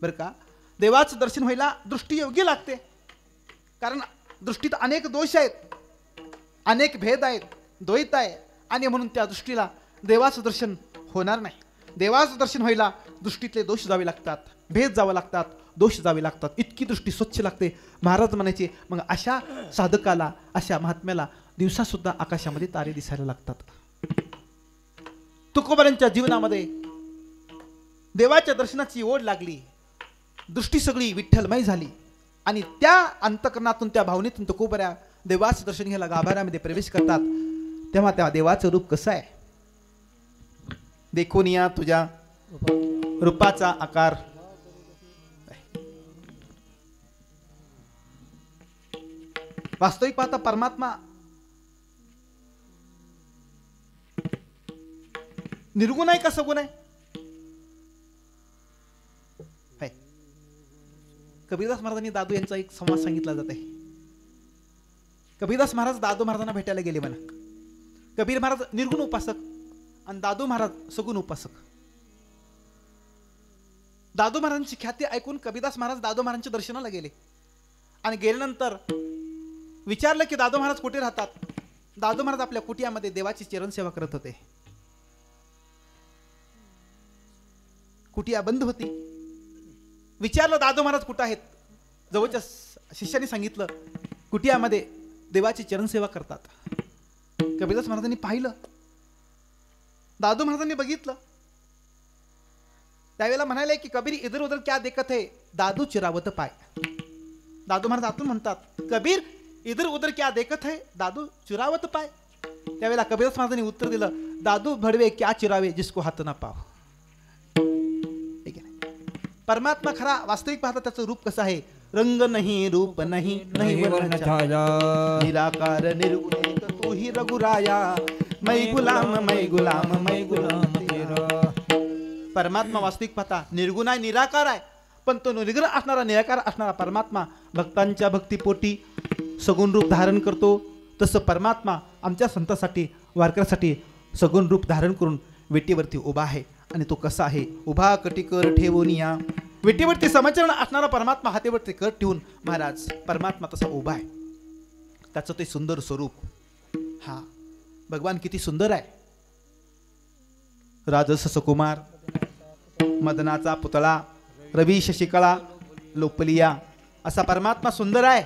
S1: बर का, देवाचं दर्शन व्हायला दृष्टी योग्य लागते. कारण दृष्टीत अनेक दोष आहेत, अनेक भेद आहेत, द्वैत आहे आणि म्हणून त्या दृष्टीला देवाचं दर्शन होणार नाही. देवाचं दर्शन व्हायला दृष्टीतले दोष जावे लागतात, भेद जावे लागतात, दोष जावे लागतात. इतकी दृष्टी स्वच्छ लागते. महाराज म्हणायचे मग अशा साधकाला, अशा महात्म्याला दिवसा सुद्धा आकाशामध्ये तारे दिसायला लागतात. तुकोबारांच्या जीवनामध्ये देवाच्या दर्शनाची ओढ लागली, दृष्टी सगळी विठ्ठलमय झाली आणि त्या अंतकरणातून, त्या भावनेतून तुकोबाऱ्या देवाचं दर्शन घ्यायला गाभाऱ्यामध्ये प्रवेश करतात. तेव्हा त्या देवाचं रूप कसं आहे, देखोनिया तुझ्या रूपाचा आकार. वास्तविक पाहता परमात्मा निर्गुण आहे का सगुण आहे? कबीरदास महाराजांनी दादू यांचा एक संवाद सांगितला जात आहे. कबीरदास महाराज दादू महाराजांना भेटायला गेले म्हणा. कबीर महाराज निर्गुण उपासक आणि दादू महाराज सगुण उपासक. दादू महाराजांची ख्याती ऐकून कबीरदास महाराज दादू महाराजांच्या दर्शनाला गेले आणि गेल्यानंतर विचारलं की दादू महाराज कुठे राहतात. दादू महाराज आपल्या कुटियामध्ये देवाची चरणसेवा करत होते. कुटिया बंद होती. विचारलं दादू महाराज कुठं आहेत. जवळच्या शिष्याने सांगितलं कुटियामध्ये देवाची चरणसेवा करतात. कबीरदास महाराजांनी पाहिलं. दादू महाराजांनी बघितलं. त्यावेळेला म्हणाले की कबीर इधर उधर क्या देखत है दादू चिरावत पाय. दादू महाराज आतून म्हणतात कबीर इधर उधर क्या देखत है दादू चिरावत पाय. त्यावेळेला कबीरदास महाराजांनी उत्तर दिलं दादू भडवे क्या चिरावे जिसको हात ना पाव. परमात्मा खरा वास्तविक पाहता त्याचं रूप कसं आहे. रंग नाही रूप नाही नाही वर्ण छाया निराकार निर्गुण एक तू ही रघुराया मै गुलाम मै गुलाम तेरा. परमात्मा वास्तविक पाहता निर्गुण आहे निराकार आहे. पण तो निर्गुण असणारा निराकार असणारा परमात्मा भक्तांच्या भक्तिपोटी सगुण रूप धारण करतो. तसं परमात्मा आमच्या संतांसाठी वारकऱ्यासाठी सगुण रूप धारण करून वेटीवरती उभा आहे. आणि तो कसा आहे उभा कटिकर ठेवून या. विटीवरती समचरण असणारा परमात्मा हातेवरती कर ठेवून महाराज परमात्मा तसा उभा आहे. त्याचं ते सुंदर स्वरूप. हा भगवान किती सुंदर आहे. राजस सुकुमार मदनाचा पुतळा रवी शशिकळा लोपलिया असा परमात्मा सुंदर आहे.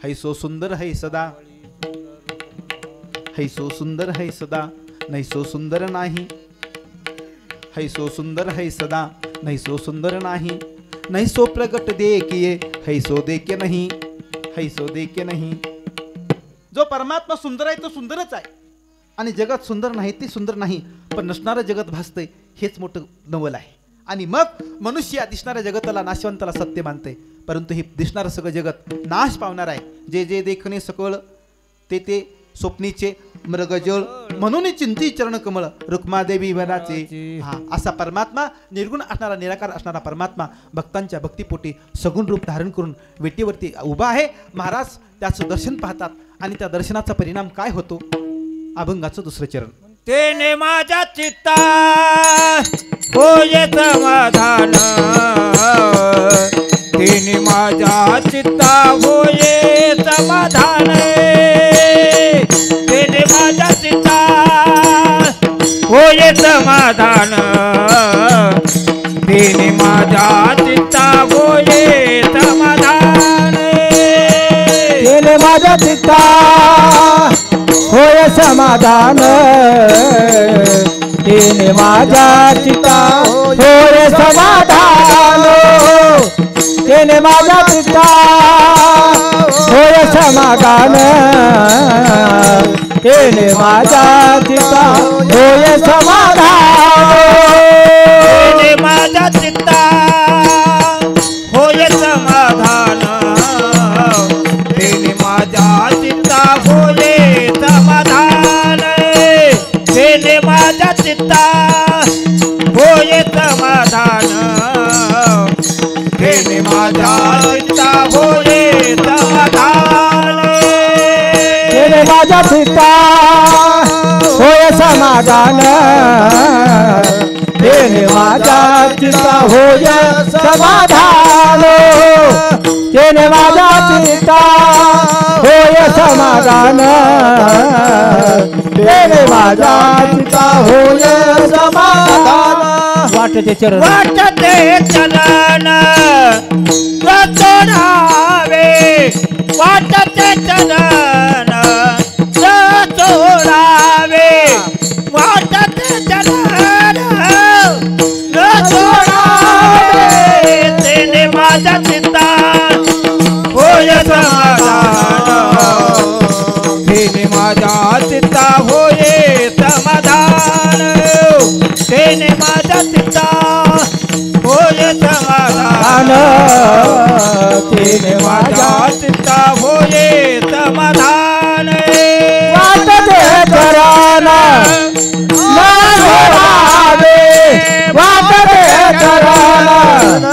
S1: हैसो सुंदर है सदा हैसो सुंदर है सदा नैसो सुंदर नाही. हैसो सुंदर है सदा नहीं सो सुंदर नाही. नहीं सो प्रगट देखिए हैसो देखे नहीं हैसो देखे नहीं. जो परमात्मा सुंदर आहे तो सुंदरच आहे आणि जगत सुंदर नाही ते सुंदर नाही. पण नसणारं जगत भासतंय हेच मोठं नवल आहे. आणि मग मनुष्य दिसणाऱ्या जगताला नाशवंताला सत्य मानते. परंतु हे दिसणारं सगळं जगत नाश पावणार आहे. जे जे देखणे सकळ ते ते स्वप्नीचे मृगजळ म्हणून चिंती चरण कमळ रुक्मादेवी वराचे. हा असा परमात्मा निर्गुण असणारा निराकार असणारा परमात्मा भक्तांच्या भक्तिपोटी सगुण रूप धारण करून वेटीवरती उभा आहे. महाराज त्याचं दर्शन पाहतात आणि त्या दर्शनाचा परिणाम काय होतो. अभंगाचं दुसरं चरण.
S3: तेने माझ्या चित्ता होय समाधान तेने माझ्या चित्ता होय समाधान तेने माझ्या चित्ता होय समाधान तेने माझ्या चित्ता होय समाधान
S2: तेने माझ्या चित्ता होय समाधान तेने माझ्या चित्ता होय समाधान तेने माझ्या चित्ता होय समाधान तेने माझ्या चित्ता होय समाधान
S3: तेने माझ्या चित्ता होय समाधान तेने माझ्या चित्ता होय समाधान तेने माझ्या चित्ता होय समाधान तेने माझ्या चित्ता होय समाधान
S2: तेने माझ्या चित्ता होय समाधान तेने माझ्या चित्ता होय समाधान तेने माझ्या चित्ता होय समाधान तेने माझ्या चित्ता होय समाधान. वाटते चरण
S3: वाटते चलन रचोडावे वाटते चलन रचोडावे वाटते चलन रचोडावे तेने माझा चित्ता होय समाधान तेने माझा चित्ता होय समाधान तेने माझा चित्ता होय समाधान तेने माझा चित्ता होय समाधान
S2: वाटते चरण वाटते चरण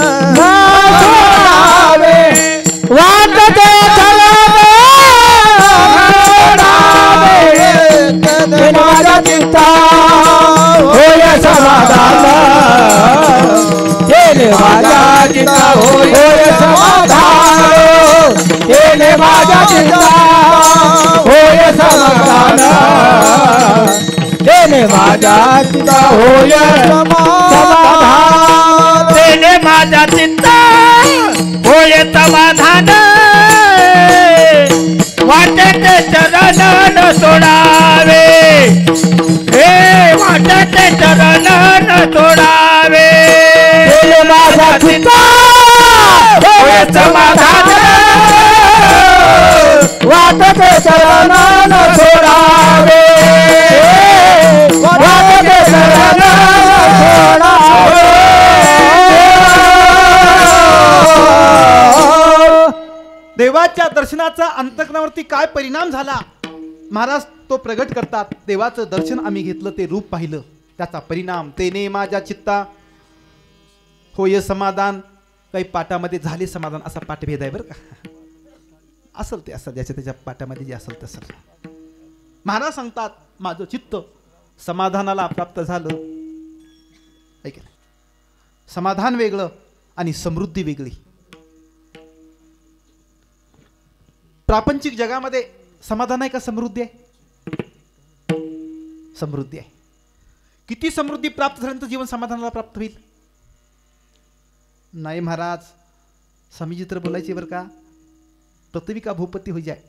S2: चित्ता होय समाधान तेने माझ्या चित्ता होय समाधान तेने माझ्या चित्ता होय समाधान तेने माझ्या चित्ता होय समाधान
S3: तेने माझ्या चित्ता होय समाधान वाटेते चरण न सोडावे हे वाटेते चरण न सोडावे
S2: तेने माझ्या चित्ता होय समाधान वाटते चरण न सोडावे वाटते चरण न सोडावे
S1: देवाच्या दर्शनाचा अंतकरणावरती काय परिणाम झाला महाराज तो प्रगट करतात. देवाचं दर्शन आम्ही घेतलं, ते रूप पाहिलं, त्याचा परिणाम तेने माझ्या चित्ता होय समाधान. काही पाठामध्ये झाले समाधान असा पाठभेद आहे बरं का. असल ते असं ज्याच्या त्याच्या पाठामध्ये जे असेल तसं. महाराज सांगतात माझं चित्त समाधानाला प्राप्त झालं. ऐक ना, समाधान वेगळं आणि समृद्धी वेगळी. प्रापंचिक जगामध्ये समाधान आहे का समृद्धी आहे? समृद्धी आहे. किती समृद्धी प्राप्त झाल्यानंतर जीवन समाधानाला प्राप्त होईल? नाही महाराज, स्वामीजी तर बोलायचे बरं का, पृथ्वी का भूपती हो जाय.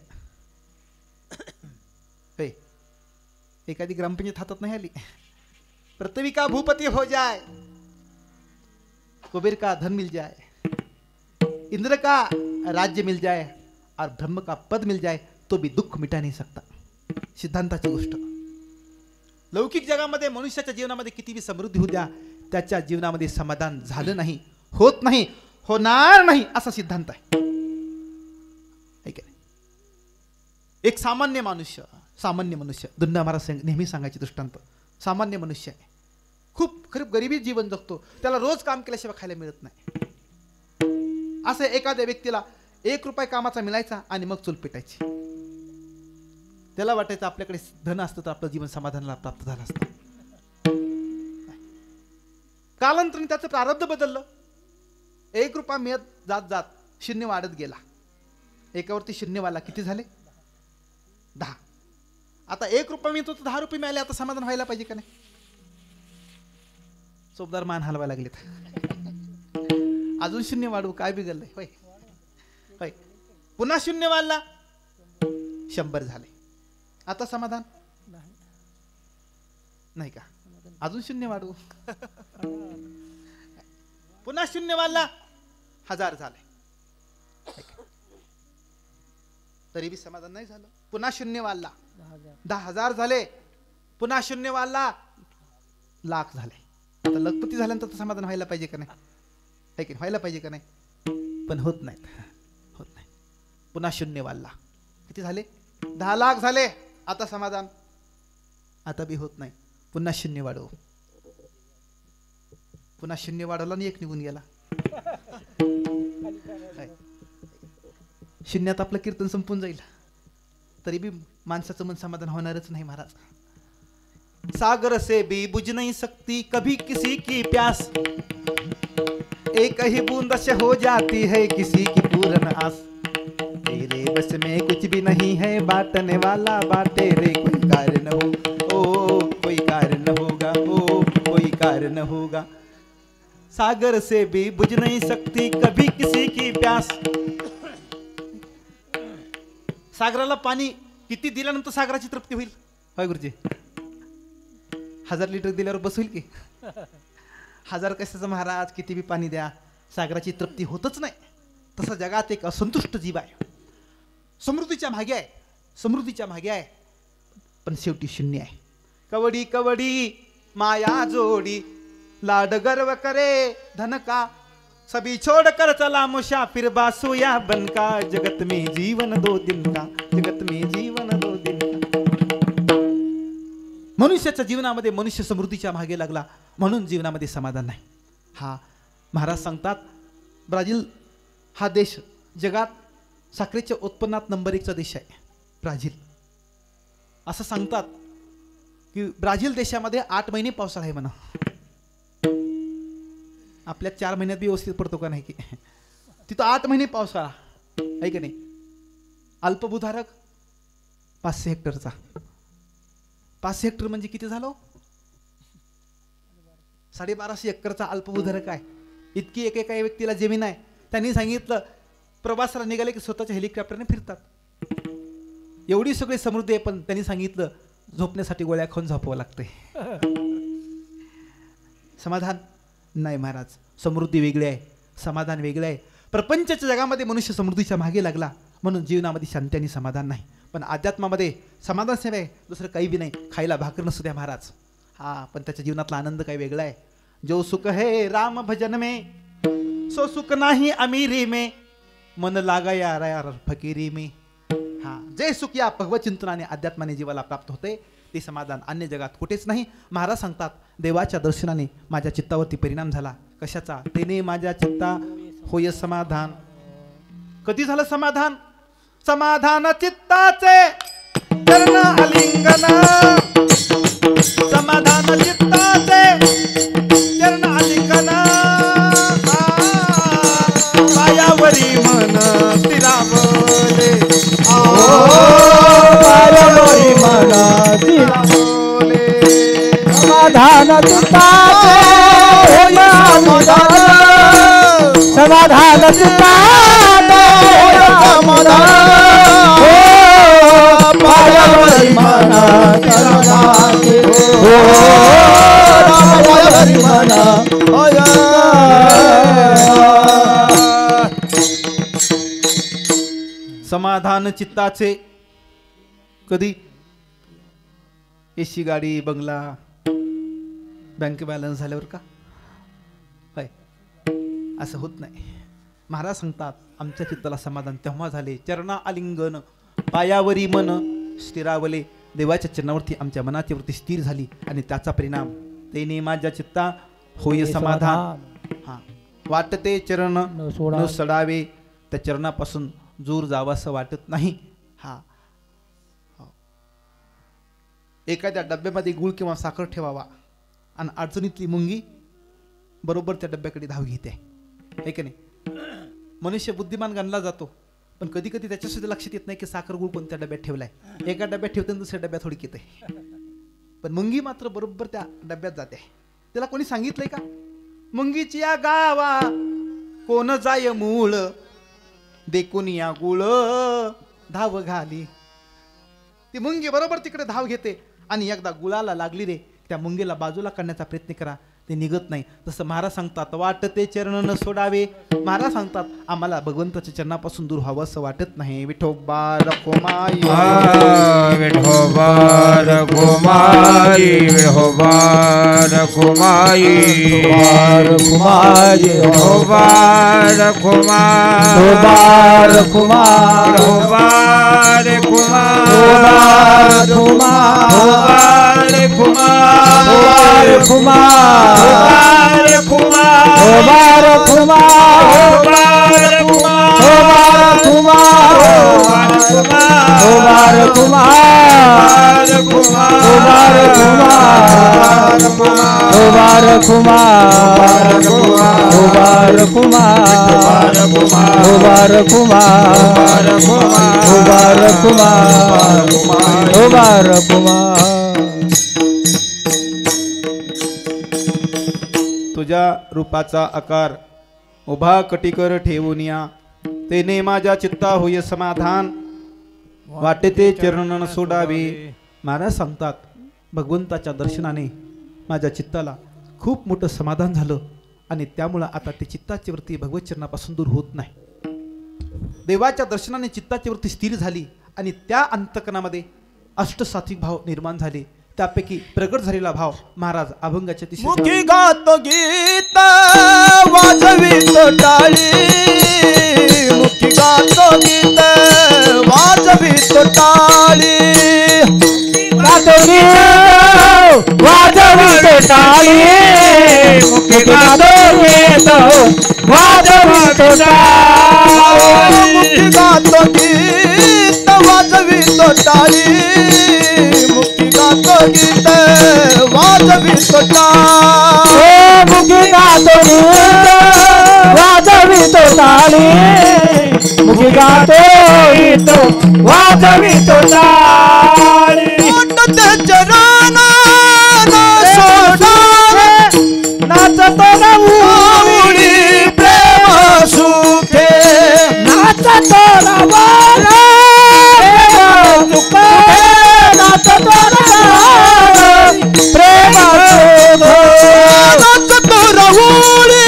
S1: एखादी ग्रामपंचायत हातात नाही आली, पृथ्वी का भूपती हो जाए, कुबेर का धन मिल जाए, इंद्र का राज्य मिल जाए और ब्रह्म का पद मिल जाए तो भी दुःख मिटा नहीं सकता. सिद्धांताची गोष्ट. लौकिक जगामध्ये मनुष्याच्या जीवनामध्ये कितीही समृद्धी होऊ द्या, त्याच्या जीवनामध्ये समाधान झालं नाही, होत नाही, होणार नाही असा सिद्धांत आहे. एक सामान्य मनुष्य दुनिया महाराज नेहमी सांगायचे दृष्टांत. सामान्य मनुष्य आहे, खूप खरीप गरिबी जीवन जगतो, त्याला रोज काम केल्याशिवाय खायला मिळत नाही. असं एखाद्या व्यक्तीला 1 रुपया कामाचा मिळायचा आणि मग चूल पेटायची. त्याला वाटायचं आपल्याकडे धन असतं तर आपलं जीवन समाधानाला प्राप्त झालं असतं. कालांतराने त्याचं प्रारब्ध बदललं. 1 रुपया मिळत जात जात शून्य वाढत गेला. एकावरती शून्यवाला किती झाले? 10. आता 1 रुपया मिळतो तर 10 रुपये मिळाले, आता समाधान व्हायला पाहिजे का नाही? चोपदार मान हलवायला लागलेत. अजून शून्य वाढवू, काय बिघडलंय? होय होय. पुन्हा शून्य वाढला, 100 झाले. आता समाधान नाही का? अजून शून्य वाढवू, पुन्हा शून्य वाढला, 1000 झाले, तरी बी समाधान नाही झालं. पुन्हा शून्य वाढला, 10,000 झाले, पुन्हा शून्य वाढला, लाख झाले. आता लखपती झाल्यानंतर समाधान व्हायला पाहिजे का नाही? है की व्हायला पाहिजे का नाही? पण होत नाही, होत नाही. पुन्हा शून्य वाढला, किती झाले? 10 लाख झाले. आता समाधान, आता बी होत नाही. पुन्हा शून्य वाढव, पुन्हा शून्य वाढवला आणि 1 निघून गेला. शून्यात आपलं कीर्तन संपून जाईल, तरी बी माणसाचं मन समाधान होणारच नाही महाराज. सागर से भी बुझ नहीं सकती कभी किसी की प्यास, एक ही बूंद से हो जाती है किसी की पूर्ण आस. तेरे बस में कुछ भी नहीं है, बांटने वाला बांटे रे, कोई कार्य न हो, ओ कोई कार्य न होगा, ओ कोई कार्य न होगा. सागर से भी बुझ नहीं सकती कभी किसी की प्यास. सागराला पाणी किती दिल्यानंतर सागराची तृप्ती होईल? होय गुरुजी, 1000 लिटर दिल्यावर बस होईल की? 1000 कशाचं महाराज, किती बी पाणी द्या, सागराची तृप्ती होतच नाही. तसं जगात एक असंतुष्ट जीव आहे, समृद्धीच्या मागे आहे, समृद्धीच्या मागे आहे, पण शेवटी शून्य आहे. कवडी कवडी माया जोडी, लाड गर्व करे धन का, सभी छोड़ कर चला मुसाफिर बासुया बनका, जगत में जीवन 2 दिन का, जगत में जीवन 2 दिन का. मनुष्याच्या जीवनामध्ये मनुष्य समृद्धीच्या मागे लागला म्हणून जीवनामध्ये समाधान नाही. हा महाराज सांगतात, ब्राझील हा देश जगात साखरेच्या उत्पन्नात नंबर 1चा देश आहे ब्राझील. असं सांगतात की ब्राझील देशामध्ये 8 महिने पावसाळा आहे म्हणा. आपल्या 4 महिन्यात बी व्यवस्थित पडतो का नाही की तिथं 8 महिने पावसाळा आहे की नाही. अल्पभूधारक 500 हेक्टरचा. 500 हेक्टर म्हणजे किती झालं? 1250 एकरचा अल्पभूधारक आहे. इतकी एका व्यक्तीला जमीन आहे. त्यांनी सांगितलं प्रवासाला निघाले की स्वतःच्या हेलिकॉप्टरने फिरतात. एवढी सगळी समृद्धी आहे, पण त्यांनी सांगितलं झोपण्यासाठी गोळ्या खाऊन झोपावं लागतंय. समाधान नाही महाराज. समृद्धी वेगळी आहे, समाधान वेगळं आहे. प्रपंचाच्या जगामध्ये मनुष्य समृद्धीच्या मागे लागला म्हणून जीवनामध्ये शांती आणि समाधान नाही. पण अध्यात्मामध्ये समाधान सेवा आहे, दुसरं काही बी नाही. खायला भाकर नसू द्या महाराज, हा पण त्याच्या जीवनातला आनंद काही वेगळा आहे. जो सुख है राम भजन में, सो सुख नाही अमीरी में, मन लागा यार फकीरी में. हा, जे सुख या भगवत चिंतनाने अध्यात्माने जीवाला प्राप्त होते ते समाधान अन्य जगात कुठेच नाही. महाराज सांगतात देवाच्या दर्शनाने माझ्या चित्तावरती परिणाम झाला. कशाचा? तेने माझ्या चित्ता होय समाधान. कधी झालं समाधान? समाधान चित्ताचे चरण आलिंगन. समाधान चित्ताचे चरण आलिंगन. पायावरी मन स्थिरावले.
S2: पायावरी मन स्थिरावले. समाधान चित्ताचे होय समाधान. समाधान चित्ताचे होय समाधान. पायावरी मन स्थिरावले. पायावरी मन होय.
S1: समाधान चित्ताचे कधी? एसी गाडी, बंगला, बँक बॅलन्स झाल्यावर का? काय असं होत नाही. महाराज सांगतात आमच्या चित्ताला समाधान तेव्हा झाले चरणा आलिंगन. पायावरी मन स्थिरावले. देवाच्या चरणावरती आमच्या मनाची वृत्ती स्थिर झाली आणि त्याचा परिणाम तेने माझ्या चित्ता होय समाधान. हा, वाटते चरण न सडावे. त्या चरणापासून दूर जावंसं वाटत नाही. हा, एखाद्या डब्यामध्ये गुळ किंवा साखर ठेवावा आणि अडचणीतली मुंगी बरोबर त्या डब्याकडे धाव घेते, आहे की नाही. मनुष्य बुद्धिमान गणला जातो, पण कधी कधी त्याच्या सुद्धा लक्षात येत नाही की साखर गुळ कोणत्या डब्यात ठेवलाय. एका डब्यात ठेवते दुसऱ्या डब्यात थोडी येते, पण मुंगी मात्र बरोबर त्या डब्यात जाते. त्याला कोणी सांगितलंय का? मुंगीची या गावा कोण जाय मूळ, देखून या गुळ धाव घाली. ती मुंगी बरोबर तिकडे धाव घेते आणि एकदा गुळाला लागली रे, त्या मुंगीला बाजूला करण्याचा प्रयत्न करा, ते निघत नाही. तसं महाराज सांगतात वाटते चरण न सोडावे. महाराज सांगतात आम्हाला भगवंताच्या चरणापासून दूर व्हावं असं वाटत नाही. विठोबा रखुमाई,
S3: विठोबा रखुमाई, विठोबा रखुमाई,
S2: रखुमाई,
S3: विठोबा रखुमाई,
S2: विठोबा रखुमाई,
S3: विठोबा रखुमाई,
S1: तुझ्या रूपाचा आकार उभा कटिकर ठेवून या, तेने माझ्या चित्ता होय समाधान. वाटते चरण न सोडावे. महाराज सांगतात भगवंताच्या दर्शनाने माझ्या चित्ताला खूप मोठं समाधान झालं आणि त्यामुळं आता ते चित्ताची वृत्ती भगवत चरणापासून दूर होत नाही. देवाच्या दर्शनाने चित्ताची वृत्ती स्थिर झाली आणि त्या अंतकणामध्ये अष्टसात्विक भाव निर्माण झाले. त्यापैकी प्रगट झालेला भाव महाराज अभंगाच्या
S2: मुखी गातो गीत वाजवीत टाळी. मुखी गातो गीत वाजवीत टाळी. गातो गीत वाजवीत टाळी. मुखी गातो गीत वाजवीत टाळी. मुखी गातो गीत वाजवीत टाळी. मुखी गातो गीत वाजवितो टाळी
S4: मुखी गातो गीत वाजवितो टाळी
S2: मोठते चरण सोडावे
S4: नाचतो
S2: उडी प्रेम सुखे
S4: नाचतो नाचतो प्रेम
S2: नाचतो रहुळी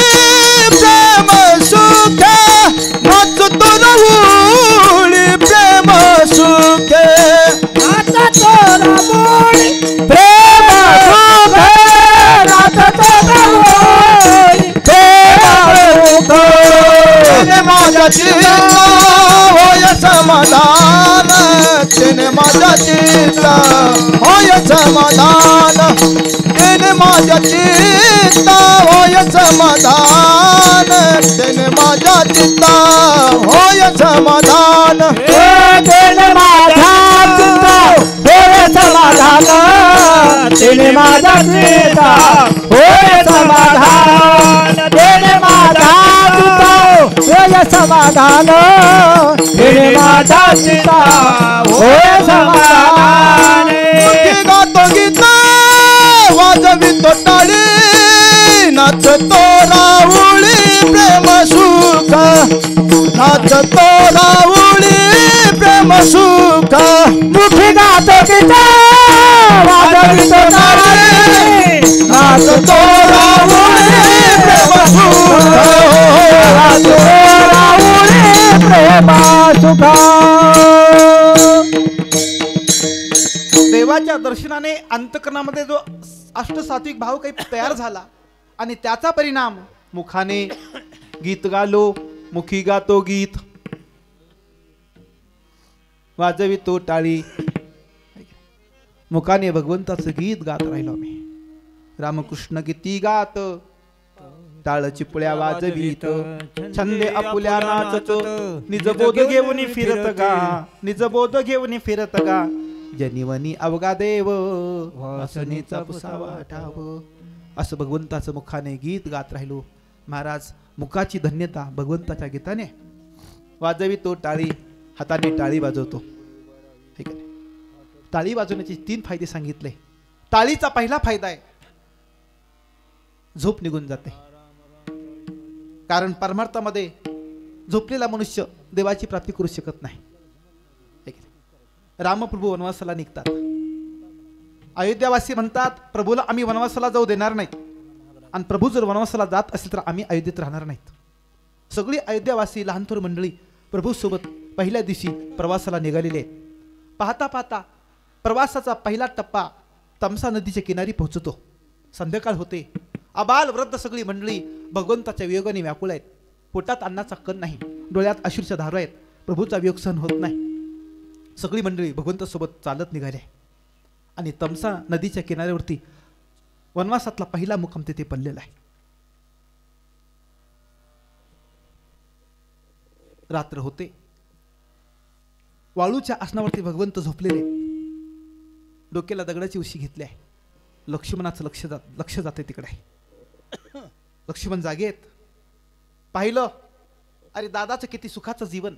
S2: प्रेम सुखे नाचतो रहुळी प्रेम सुखे
S4: नाचतो प्रेम नाचतो
S2: तेने माझ्या चित्ता होय समाधान तेने माझ्या चित्ता होय समाधान तेने माझ्या चित्ता होय समाधान तेने माझ्या चित्ता होय समाधान
S4: तेने माझा चित्ता होय समाधान तेने माझा चित्ता होय समाधान तेने माझा चित्ता होय समाधान तेने माझा चित्ता होय समाधान
S2: मुखी गातो गीत वाजवितो टाळी नाचतो राहुळी प्रेम सुख नाचतो राहुळी प्रेम सुख
S4: मुखी गातो गीत वाजवितो टाळी
S2: नाचतो राहुळी प्रेम सुख
S4: नाचतो राहुळी प्रेम सुख
S1: देवाच्या दर्शनाने अंतकरणामध्ये जो अष्टसात्विक भाव काही तयार झाला आणि त्याचा परिणाम मुखाने गीत गालो मुखी गातो गीत वाजवितो टाळी मुखाने भगवंताचं गीत गात राहिलो मी रामकृष्ण गीती गात टाळ चिपळ्या वाजवीत छंदे आपुल्या नाचत निज बोध घेऊन फिरत गा निज बोध घेऊन फिरत गा जनिवनी अवगा देव वासनेचा पुसावा ठाव असं भगवंताचं मुखाने गीत गात राहिलो महाराज मुखाची धन्यता भगवंताच्या गीताने वाजवितो टाळी हाताने टाळी वाजवतो ठीक आहे टाळी वाजवण्याचे 3 फायदे सांगितले टाळीचा पहिला फायदा आहे झोप निघून जाते कारण परमार्थामध्ये झोपलेला मनुष्य देवाची प्राप्ती करू शकत नाही रामप्रभू वनवासाला निघतात अयोध्यावासी म्हणतात प्रभूला आम्ही वनवासाला जाऊ देणार नाहीत आणि प्रभू जर वनवासाला जात असेल तर आम्ही अयोध्येत राहणार नाहीत सगळी अयोध्यावासी लहान थोर मंडळी प्रभू सोबत पहिल्या दिवशी प्रवासाला निघालेले आहेत पाहता पाहता प्रवासाचा पहिला टप्पा तमसा नदीच्या किनारी पोहोचतो संध्याकाळ होते आबाल वृद्ध सगळी मंडळी भगवंताच्या वियोगाने व्याकुळ आहेत पोटात अन्नाचा कण नाही डोळ्यात अश्रूच्या धारा आहेत प्रभूचा वियोग सहन होत नाही सगळी मंडळी भगवंतासोबत चालत निघाले आणि तमसा नदीच्या किनाऱ्यावरती वनवासातला पहिला मुक्काम तिथे पडलेला आहे रात्र होते वाळूच्या आसनावरती भगवंत झोपलेले डोक्याला दगडाची उशी घेतली आहे लक्ष्मणाचं लक्ष जाते तिकडे लक्ष्मण जागे आहेत पाहिलं अरे दादाचं किती सुखाचं जीवन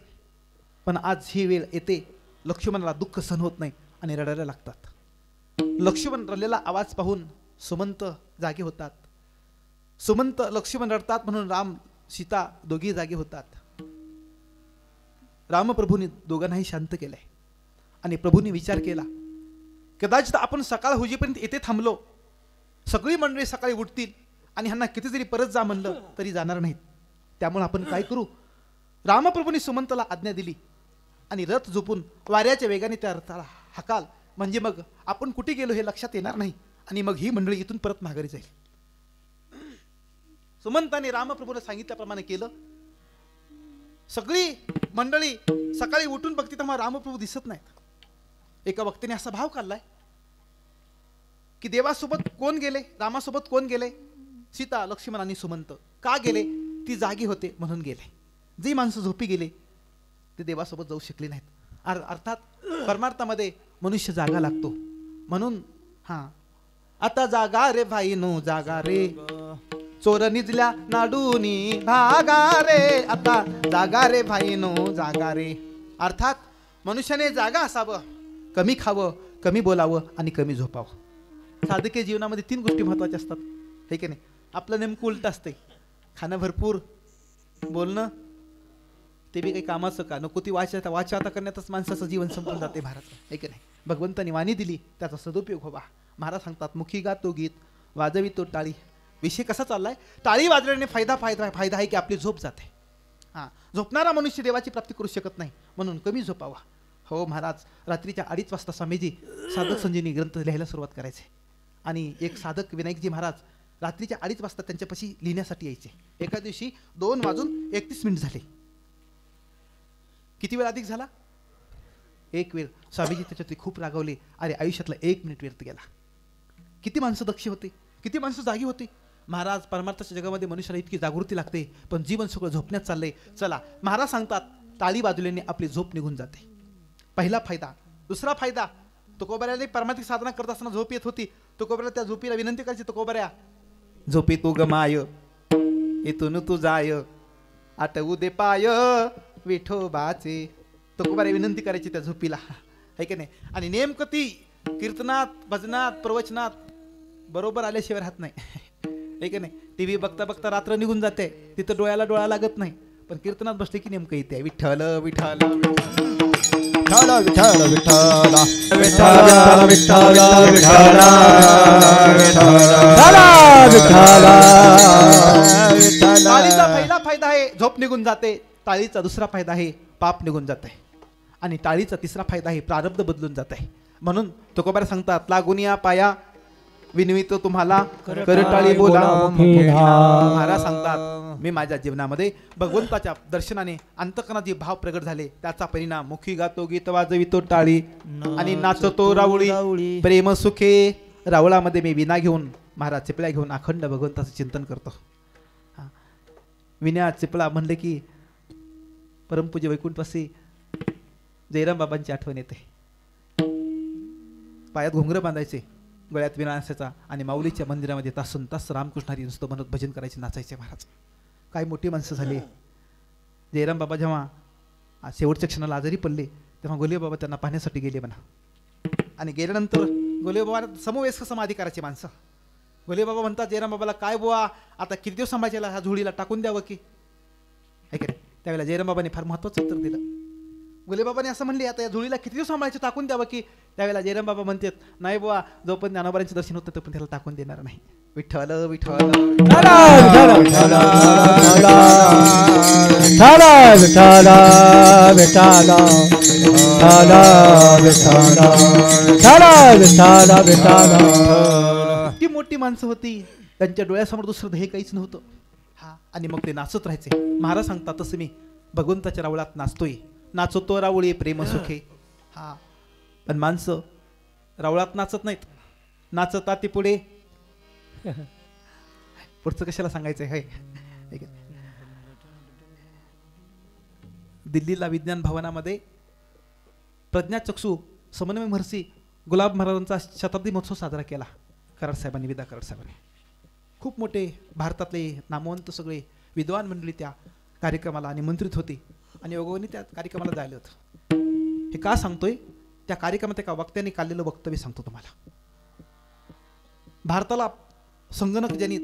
S1: पण आज ही वेळ येते लक्ष्मणाला दुःख सहन होत नाही आणि रडायला लागतात लक्ष्मण रडलेला आवाज पाहून सुमंत जागे होतात सुमंत लक्ष्मण रडतात म्हणून राम सीता दोघी जागे होतात रामप्रभूंनी दोघांनाही शांत केलंय आणि प्रभूंनी विचार केला कदाचित आपण सकाळ होईपर्यंत येथे थांबलो सगळी मंडळी सकाळी उठतील आणि ह्यांना किती जरी परत जा म्हणलं तरी जाणार नाहीत त्यामुळे आपण काय करू रामप्रभूंनी सुमंतला आज्ञा दिली आणि रथ झोपून वाऱ्याच्या वेगाने त्या रथाला हकाल म्हणजे मग आपण कुठे गेलो हे लक्षात येणार नाही आणि मग ही मंडळी इथून परत माघारी जाईल सुमंताने रामप्रभूला सांगितल्याप्रमाणे केलं सगळी मंडळी सकाळी उठून बघती तेव्हा रामप्रभू दिसत नाहीत एका वक्त्याने असा भाव काढलाय की देवासोबत कोण गेले रामासोबत कोण गेले सीता लक्ष्मण आणि सुमंत का गेले ती जागी होते म्हणून गेले जी माणसं झोपी गेले ते देवासोबत जाऊ शकले नाहीत अर्थात परमार्थामध्ये मनुष्य जागा लागतो म्हणून हा आता जागा रे भाई नो जागा रे, चोर निजल्या नाडूनी भागा रे, आता जागा रे भाई नो जागा रे. अर्थात मनुष्याने जागा असावं, कमी खावं, कमी बोलावं आणि कमी झोपावं. साधके जीवनामध्ये 3 गोष्टी महत्वाच्या असतात, हे की नाही. आपलं नेमकं उलट असते, खाणं भरपूर, बोलणं ते बी काही कामाचं का नको ती वाचा करण्यातच माणसाचं जीवन संपून जाते भारत, हे की नाही. भगवंतानी वाणी दिली त्याचा सदुपयोग व्हावा. महाराज सांगतात मुखी गातो गीत वाजवी तो टाळी. विषय कसा चाललाय, टाळी वाजवल्याने फायदा आहे की आपली झोप जाते. हां, झोपणारा मनुष्य देवाची प्राप्ती करू शकत नाही, म्हणून कमी झोपावा. हो महाराज, रात्रीच्या 2:30 वाजता स्वामीजी साधक संजीवनी ग्रंथ लिहायला सुरुवात करायचे. आणि एक साधक विनायकजी महाराज रात्रीच्या 2:30 वाजता त्यांच्यापाशी लिहिण्यासाठी यायचे. एका दिवशी 2:31 झाले. किती वेळ अधिक झाला? 1 वेळ. स्वामीजी त्याच्यात खूप रागवले, अरे आयुष्यातला 1 मिनिट व्यर्थ गेला. किती माणसं दक्ष होते, किती माणसं जागी होती. महाराज, परमार्थाच्या जगामध्ये मनुष्याला इतकी जागृती लागते, पण जीवन सगळं झोपण्यात चाललंय. चला, महाराज सांगतात टाळी वाजवल्याने आपली झोप निघून जाते. पहिला फायदा. दुसरा फायदा, तुकोबाऱ्याने परमार्थिक साधना करत असताना झोप येत होती. तुकोबाऱ्या त्या झोपीला विनंती करायची, तुकोबाऱ्या झोपी तू गमाय, इथून तू जाय, आठवू दे पाय विठोबाचे. तुकोबाऱ्या विनंती करायची त्या झोपीला, है की नाही. आणि नेमकं ती कीर्तनात, भजनात, प्रवचनात बरोबर आल्याशिवाय राहत नाही, है की नाही. टीव्ही बघता बघता रात्र निघून जाते, तिथं डोळ्याला डोळा लागत नाही, पण कीर्तनात बसले की नेमकं येते विठ्ठल विठ्ठल
S2: विठ्ठल विठ्ठल विठ्ठल
S3: विठ्ठल विठ्ठल विठ्ठल
S1: टाळीचा पहिला फायदा आहे झोप निघून जाते. टाळीचा दुसरा फायदा आहे पाप निघून जाते. आणि टाळीचा तिसरा फायदा आहे प्रारब्ध बदलून जात आहे. म्हणून तुकोबारा सांगतात, लागुनिया पाया विनवितो तुम्हाला करटाळी बोला. महाराज सांगतात, मी माझ्या जीवनामध्ये भगवंताच्या दर्शनाने अंतकरणात जे भाव प्रगट झाले त्याचा परिणाम मुखी गातो गीत वाजवितो टाळी आणि नाचतो राऊळी प्रेम सुखे. रावळामध्ये मी विना घेऊन, महाराज चिपळ्या घेऊन अखंड भगवंताचं चिंतन करतो. विना चिपळा म्हणले की परमपूज्य वैकुंठवासी जयराम बाबांची आठवण येते. पायात घुंगरं बांधायचे, गळ्यात विना असायचा आणि माऊलीच्या मंदिरामध्ये तासन तास रामकृष्ण हरी नुसतं म्हणत भजन करायचे, नाचायचे. महाराज काय मोठी माणसं झाली. जयराम बाबा जेव्हा शेवटच्या क्षणाला आजारी पडले तेव्हा गोले बाबा त्यांना पाहण्यासाठी गेले म्हणा. आणि गेल्यानंतर गोले बाबा समवयस्क समाधी करायचे माणसं. गोले बाबा म्हणतात जयराम बाबाला, काय बुवा आता किती दिवस सांभाळायला, ह्या झोळीला टाकून द्यावं की, आहे का. त्यावेळेला जयराम बाबांनी फार महत्त्वाचं उत्तर दिलं. गुलेबाबाने असं म्हणले, आता या झोळीला किती दिवस सांभाळायचं, टाकून द्यावं की. त्यावेळेला जयराम बाबा म्हणतात, नाही बुवा, जोपर्यंत ज्ञानोबारांचे दर्शन होतं तोपर्यंत त्याला टाकून देणार नाही. विठ्ठल विठ्ठल ती मोठी माणसं होती, त्यांच्या डोळ्यासमोर दुसरं हे काहीच नव्हतं. हा, आणि मग ते नाचत राहायचे. महाराज सांगतात, तसं मी भगवंताच्या रावळात नाचतोय, नाचतो रावळी प्रेम सुखे. हा, पण माणसं रावळात नाचत नाहीत, नाचतात ती पुढे. पुढचं कशाला सांगायचं आहे. दिल्लीला विज्ञान भवनामध्ये प्रज्ञाचक्षू समन्वय महर्षी गुलाब महाराजांचा शताब्दी महोत्सव साजरा केला. कराड साहेबांनी, विदा कराड साहेबांनी. खूप मोठे भारतातले नामवंत सगळे विद्वान मंडळी त्या कार्यक्रमाला निमंत्रित होती आणि योगाने त्या कार्यक्रमाला जायला होतं. हे का सांगतोय, त्या कार्यक्रमात एका वक्त्याने काढलेलं वक्तव्य सांगतो तुम्हाला. भारताला संगणक ज्यांनी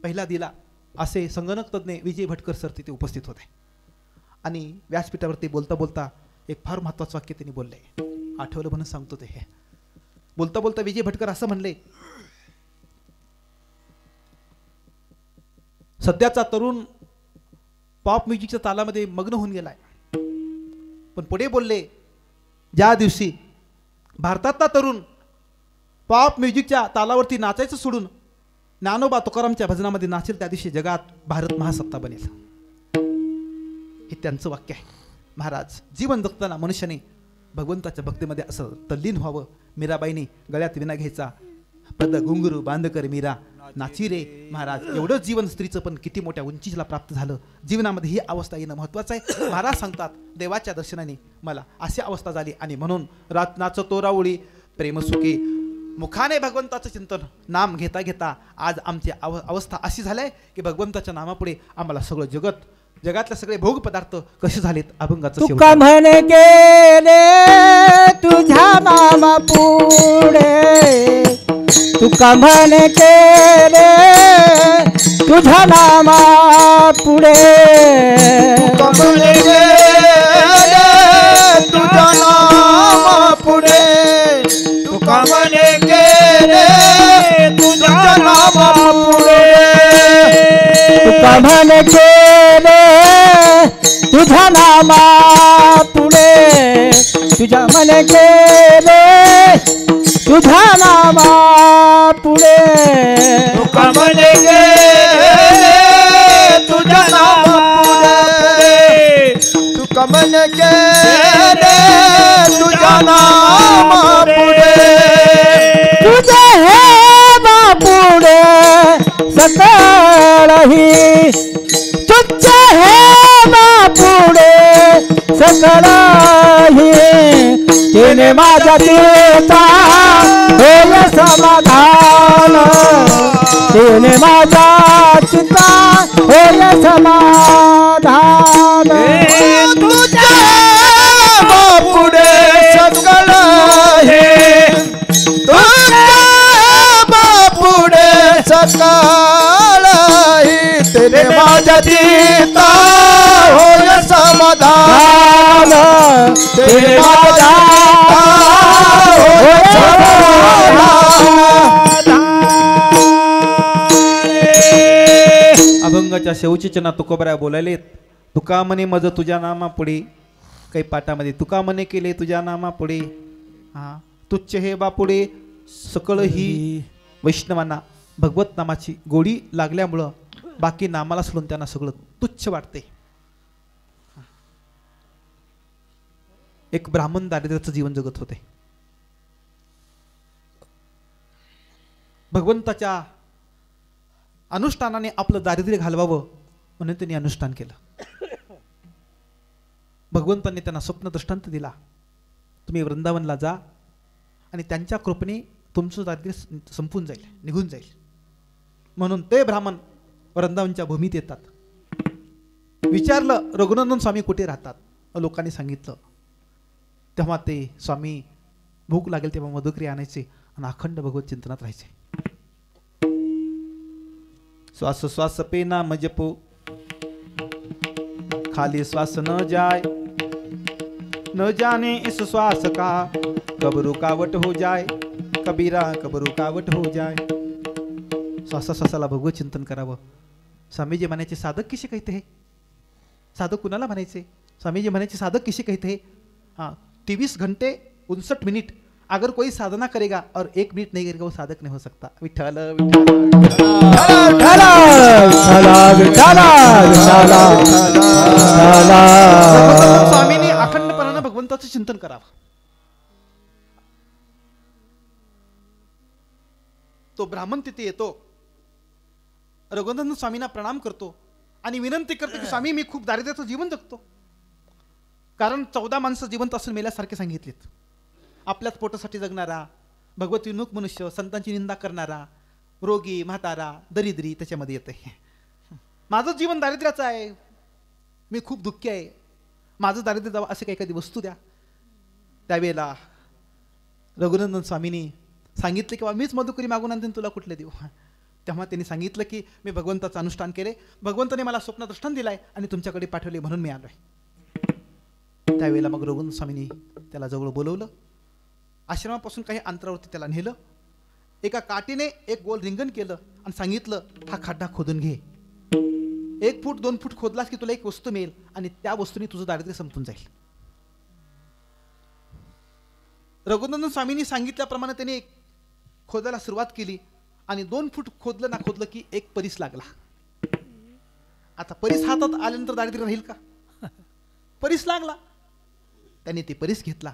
S1: पहिला दिला असे संगणक तज्ञ विजय भटकर सर तिथे उपस्थित होते. आणि व्यासपीठावरती बोलता बोलता एक फार महत्त्वाचं वाक्य त्यांनी बोलले, आठवलं म्हणून सांगतो ते. बोलता बोलता विजय भटकर असं म्हणले, सध्याचा तरुण पॉप म्युझिकच्या तालामध्ये मग्न होऊन गेलाय. पण पुढे बोलले, ज्या दिवशी भारतातला तरुण पॉप म्युझिकच्या तालावरती नाचायचं सोडून ज्ञानोबा तुकारामच्या भजनामध्ये नाचेल, त्या दिवशी जगात भारत महासत्ता बनेल. हे त्यांचं वाक्य आहे. महाराज, जीवन जगताना मनुष्याने भगवंताच्या भक्तीमध्ये असं तल्लीन व्हावं. मीराबाईने गळ्यात विना घ्यायचा, पद घुंगरू बांध कर मीरा नाची रे. महाराज, एवढं जीवन स्त्रीचं पण किती मोठ्या उंचीला प्राप्त झालं. जीवनामध्ये ही अवस्था येणं महत्वाचं आहे. महाराज सांगतात, देवाच्या दर्शनाने मला अशी अवस्था झाली आणि म्हणून रात नाचतो रावळी प्रेम सुखे. मुखाने भगवंताचं चिंतन नाम घेता घेता आज आमची अवस्था अशी झाली की भगवंताच्या नामापुढे आम्हाला सगळं जगातले सगळे भोग पदार्थ कसे झालेत अभंगाचं
S4: तुका म्हणे गेले तुझ्या नामा पुढे तुका म्हणे केले तुझ्या नामा पुढे
S2: कमले गेले तुझ्या नामा पुढे तू कमले गेले तुझ्या नामा पुढे
S4: तुका म्हणे केले तुझ्या नामा पुढे तुझ्या म्हणे केले तुझ्या नामा पुढे
S2: तू कमले गेले तुझ्या नामा पुढे तू कमले गेले तुझ्या नामा पुढे
S4: तुझे हे बापुडे सकळही तुझे हे बापुडे सकळही तिने माझ्या देता होय समाधान तिने माझ्या चिता होय समाधान
S2: तुझ्या बापुडे सकळ हे तुझ्या बापुडे सकळ हे तेरे माझ्या चिता होय समाधान तेरे माझ्या होय
S1: अभंगाच्या शेवचीच्या तुकोबऱ्या बोलायलेत. तुका म्हणे मज तुझ्या नामा पुढे काही पाठामध्ये तुका म्हणे केले तुझ्या नामा पुढे हा तुच्छ हे बापुढे सकळ ही वैष्णवांना भगवत नामाची गोडी लागल्यामुळं बाकी नामाला सोडून त्यांना सगळं तुच्छ वाटते. एक ब्राह्मण दारिद्र्याचं जीवन जगत होते. भगवंताच्या अनुष्ठानाने आपलं दारिद्र्य घालवावं म्हणून त्यांनी अनुष्ठान केलं. भगवंतांनी त्यांना स्वप्न दृष्टांत दिला, तुम्ही वृंदावनला जा आणि त्यांच्या कृपेने तुमचं दारिद्र्य संपून जाईल, निघून जाईल. म्हणून ते ब्राह्मण वृंदावनच्या भूमीत येतात. विचारलं रघुनंदन स्वामी कुठे राहतात. लोकांनी सांगितलं. तेव्हा ते स्वामी भूक लागेल तेव्हा मधुकरी आणायचे आणि अखंड भगवत चिंतनात राहायचे. श्वास श्वास पे नाम जपो खाली श्वास न जाए न जाने इस श्वास का कब रुकावट हो जाए कबीरा कब रुकावट हो जाए. श्वासाश्वासाला भगवत चिंतन करावं. स्वामीजी म्हणायचे साधक किसे कहते हैं. साधक कुणाला म्हणायचे. स्वामीजी म्हणायचे साधक किसे कहते हैं. हाँ 23 घंटे 59 मिनट अगर कोई साधना करेगा और 1 मिनट नहीं करेगा वो साधक नहीं हो सकता. विठ्ठल स्वामींनी अखंडपणाने भगवंताचं चिंतन करावं. तो ब्राह्मण तिथे येतो, रघुनंदन स्वामींना प्रणाम करतो आणि विनंती करतो की स्वामी मी खूप दारिद्र्याचं जीवन जगतो. कारण 14 माणसं जिवंत असून मेल्यासारखे सांगितलेत. आपल्याच पोटासाठी जगणारा, भगवत विमुख मनुष्य, संतांची निंदा करणारा, रोगी, म्हातारा, दरिद्री त्याच्यामध्ये येते. माझं जीवन दारिद्र्याचं आहे, मी खूप दुःखी आहे, माझं दारिद्र्य जावं असे काही एखादी वस्तू द्या. त्यावेळेला रघुनंदन स्वामींनी सांगितले की मीच मधुकरी मागून आणते तुला कुठले देऊ. तेव्हा त्यांनी सांगितलं की मी भगवंताचं अनुष्ठान केले, भगवंताने मला स्वप्न दृष्टांत दिलाय आणि तुमच्याकडे पाठवले म्हणून मी आलोय. त्यावेळेला मग रघुनंदन स्वामींनी त्याला जवळ बोलवलं. आश्रमापासून काही अंतरावरती त्याला नेलं. एका काठीने एक गोल रिंगण केलं आणि सांगितलं हा खड्डा खोदून घे. 1 फूट 2 फूट खोदलास की तुला एक वस्तू मिळेल आणि त्या वस्तूने तुझं दारिद्र्य संपून जाईल. रघुनंदन स्वामींनी सांगितल्याप्रमाणे त्याने खोदायला सुरुवात केली आणि 2 फूट खोदलं ना खोदलं की एक परीस लागला. आता परीस हातात आल्यानंतर दारिद्र्य राहील का. परीस लागला. त्याने ते परीस घेतला,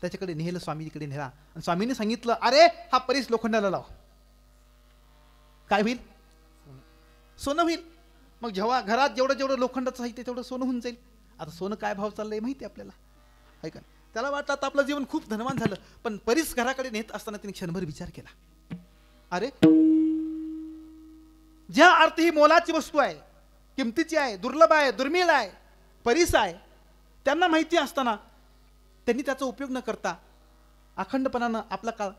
S1: त्याच्याकडे नेलं, स्वामीजीकडे नेला आणि स्वामींनी सांगितलं अरे हा परीस लोखंडाला लाव. काय होईल. सोनं होईल. मग जेव्हा घरात जेवढं जेवढं लोखंडाचं साहित्य तेवढं सोनं होऊन जाईल. आता सोनं काय भाव चाललंय माहिती आपल्याला, आहे का. त्याला वाटलं आता आपलं जीवन खूप धनवान झालं, पण परीस घराकडे नेत असताना तिने क्षणभर विचार केला, अरे ज्या अर्थी ही मोलाची वस्तू आहे, किमतीची आहे, दुर्लभ आहे, दुर्मिळ आहे, परीस आहे, त्यांना माहिती असताना त्यांनी त्याचा उपयोग न करता अखंडपणानं आपला काळ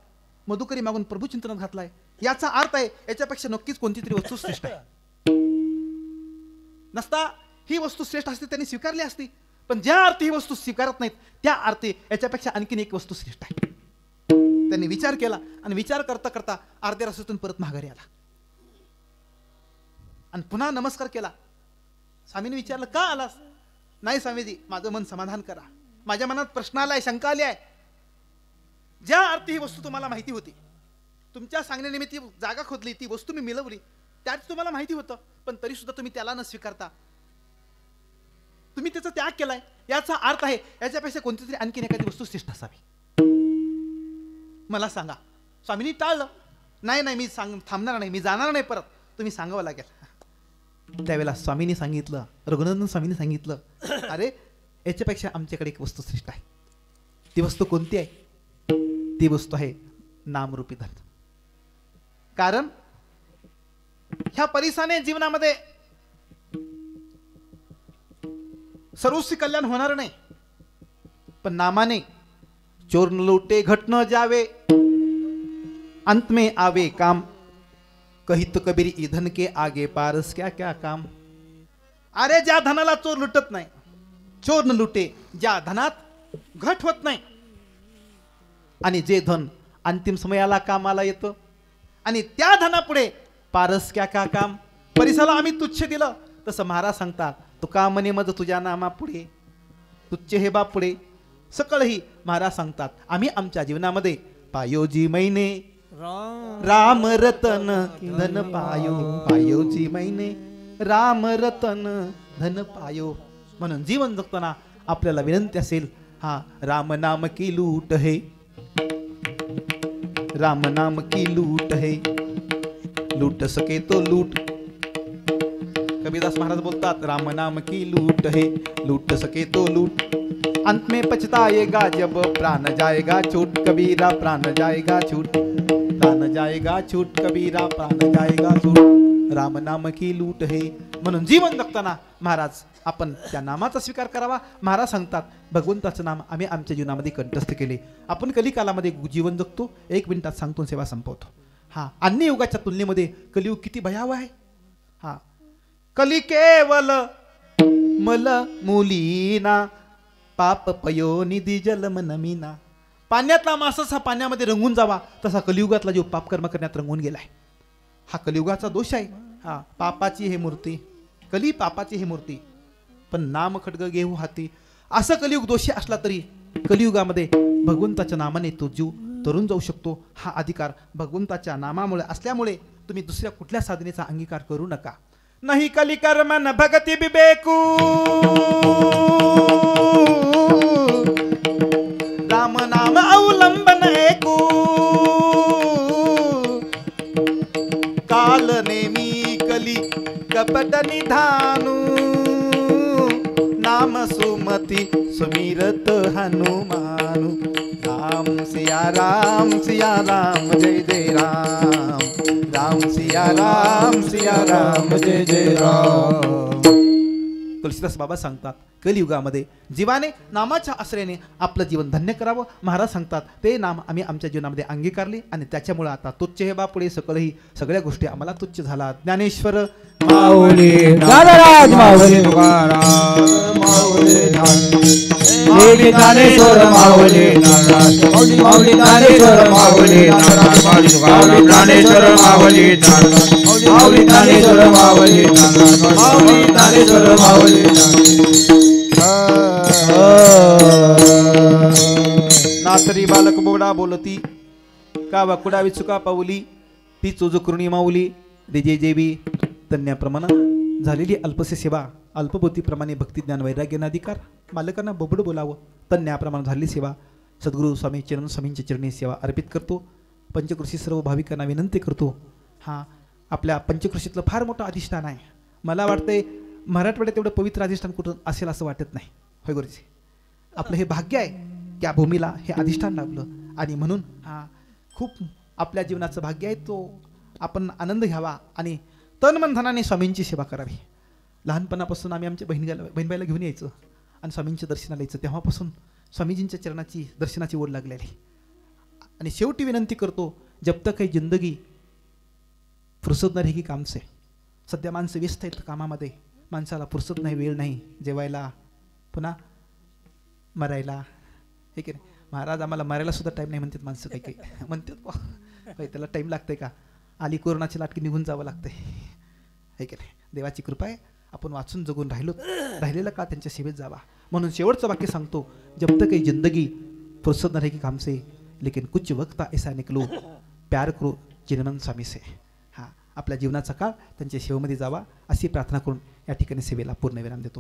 S1: मधुकरी मागून प्रभू चिंतनात घातलाय, याचा अर्थ आहे याच्यापेक्षा नक्कीच कोणती तरी वस्तू श्रेष्ठ आहे. नसता ही वस्तू श्रेष्ठ असते त्यांनी स्वीकारली असती, पण ज्या अर्थी ही वस्तू स्वीकारत नाहीत त्या अर्थी याच्यापेक्षा आणखीन एक वस्तू श्रेष्ठ आहे. त्यांनी विचार केला आणि विचार करता करता अर्ध्या रस्त्यातून परत माघारी आला आणि पुन्हा नमस्कार केला. स्वामींनी विचारलं, का आलास? नाही स्वामीजी, माझं मन समाधान करा, माझ्या मनात प्रश्न आलाय, शंका आली आहे. ज्या अर्थी ही वस्तू तुम्हाला माहिती होती, तुमच्या सांगण्यानिमित्त जागा खोदली, ती वस्तू मी मिळवली, त्याच तुम्हाला माहिती होतं, पण तरी सुद्धा तुम्ही त्याला न स्वीकारता तुम्ही त्याचा त्याग केलाय, याचा अर्थ आहे याच्यापेक्षा कोणती तरी आणखीन एखादी वस्तू श्रेष्ठ असावी. मला सांगा. स्वामींनी टाळलं, नाही नाही मी थांबणार नाही, मी जाणार नाही परत, तुम्ही सांगावं लागेल. त्यावेळेला स्वामींनी सांगितलं, रघुनंदन स्वामींनी सांगितलं, अरे याच्यापेक्षा आमच्याकडे एक वस्तू श्रेष्ठ आहे. ती वस्तू कोणती आहे? ती वस्तू आहे नामरूपी धन. कारण ह्या परिसाने जीवनामध्ये सर्वस्वी कल्याण होणार नाही, पण नामाने चोर न लूटे, घट न जावे, अंत में आवे काम, कहित कबीर ईधन के आगे पारस क्या क्या काम. अरे ज्या धनाला चोर लुटत नाही, चोर न लुटे, ज्या धनात घट होत नाही, आणि जे धन अंतिम समयाला कामाला येतं, आणि त्या धनापुढे पारस क्या क्या काम. परिसाला आम्ही तुच्छ दिलं, तसं महाराज सांगतात, तुका म्हणे मज तुझ्या नामा पुढे, तुच्छ हे बा पुढे. सकळही महाराज सांगतात, आम्ही आमच्या जीवनामध्ये पायोजी महिने राम रतन धन पायो, पायोजी महिने राम रतन धन पायो. म्हणून जीवन जगताना आपल्याला विनंती असेल, हा राम नाम की लूट है, राम नाम की लूट है, लूट सके तो लूट. कबीरदास महाराज बोलतात, राम नाम की लूट है, लूट सके तो लूट, अंत में पछताएगा जब प्राण जाएगा छूट. कबीरा प्राण जाएगा छूट, प्राण जाएगा छूट, कबीरा प्राण जाएगा छूट. राम नाम की लूट है. म्हणून जीवन जगताना महाराज आपण त्या नामाचा स्वीकार करावा. महाराज सांगतात, भगवंताचं नाम आम्ही आमच्या जीवनामध्ये कंठस्थ केले. आपण कलिकालामध्ये जीवन जगतो, 1 मिनिटात सांगतो, सेवा संपवतो. हा, अन्य युगाच्या तुलनेमध्ये कलियुग किती भयावह आहे. हा, कली केवल मल मुलीना, पाप पयो निधी जलम नमीना. पाण्यातला मासाच हा पाण्यामध्ये रंगून जावा, तसा कलियुगातला जो पापकर्म करण्यात रंगून गेलाय, हा कलियुगाचा दोष आहे. हा, पापाची हे मूर्ती, कली पापाची ही मूर्ती, पण नाम खड्ग घेऊ हाती. असं कलियुग दोषी असला तरी कलियुगामध्ये भगवंताच्या नामाने तो जीव तरुण जाऊ शकतो. हा अधिकार भगवंताच्या नामामुळे असल्यामुळे तुम्ही दुसऱ्या कुठल्या साधनेचा अंगीकार करू नका. नाही कली कर्म न भगती विवेकू, राम नाम अवलंबन एकू. काल नेमी कली कपट निधानू, नाम सुमति सुमिरत हनुमानु. राम सिया राम जय जय राम, राम सिया राम जय जय राम. तुलसीदास बाबा सांगतात, कलियुगामध्ये जीवाने नामाच्या आश्रयाने आपलं जीवन धन्य करावं. महाराज सांगतात, ते नाम आम्ही आमच्या जीवनामध्ये अंगीकारले आणि त्याच्यामुळे आता तुच्छ हे बा पुढे सकळही सगळ्या गोष्टी आम्हाला तुच्छ झाला. ज्ञानेश्वर
S4: माऊली, नागराज माऊली, तुकाराम माऊली, माऊली ज्ञानेश्वर माऊली, नागराज माऊली, ज्ञानेश्वर माऊली, नागराज माऊली, ज्ञानेश्वर माऊली, नागराज माऊली, ज्ञानेश्वर माऊली, नागराज माऊली, ज्ञानेश्वर माऊली.
S1: नातरी बालक बोडा बोलती, का वाकुडा विचुका पाऊली, ती चोजकृणी माऊली. दिजे जेवी तन्याप्रमाणे झालेली अल्पसे सेवा, अल्पबुद्धीप्रमाणे भक्ती ज्ञान वैराग्याधिकार, मालकांना बबड बोलावं, तन्याप्रमाणे झालेली सेवा सद्गुरू स्वामी चरण स्वामींच्या चरणी सेवा अर्पित करतो. पंचकृषी सर्व भाविकांना विनंती करतो, हा आपल्या पंचकृषीतलं फार मोठं अधिष्ठान आहे. मला वाटतंय मराठवाड्यात एवढं पवित्र अधिष्ठान कुठं असेल असं वाटत नाही. होय गुरुजी, आपलं हे भाग्य आहे. त्या भूमीला हे अधिष्ठान लाभलं आणि म्हणून हा खूप आपल्या जीवनाचं भाग्य आहे तो आपण आनंद घ्यावा आणि तन मन धनाने स्वामींची सेवा करावी. लहानपणापासून आम्ही आमच्या बहीणबाईला घेऊन यायचं आणि स्वामींच्या दर्शनाला यायचं. तेव्हापासून स्वामीजींच्या चरणाची दर्शनाची ओढ लागलेली. आणि शेवटी विनंती करतो, जब तक है जिंदगी फुरसत न रहेगी काम से. सध्या माणसं व्यस्त आहेत कामामध्ये, माणसाला फुरसत नाही, वेळ नाही जेवायला, पुन्हा मरायला. हे की नाही महाराज, आम्हाला मरायला सुद्धा टाईम नाही म्हणतात माणसं. काही काही म्हणतात त्याला टाईम लागतंय का? आली कोरोनाची लाटकी निघून जावं लागतंय. हे की नाही देवाची कृपा आहे, आपण वाचून जगून राहिलेला का त्यांच्या सेवेत जावा. म्हणून शेवटचं वाक्य सांगतो, जब तक है जिंदगी फुरसत न रहेगी काम से लेकिन कुछ वक्त ऐसा निकलो प्यार करो जिनमन स्वामी से. हा आपल्या जीवनाचा काळ त्यांच्या सेवेमध्ये जावा अशी प्रार्थना करून या ठिकाणी सेवेला पूर्ण विराम देतो.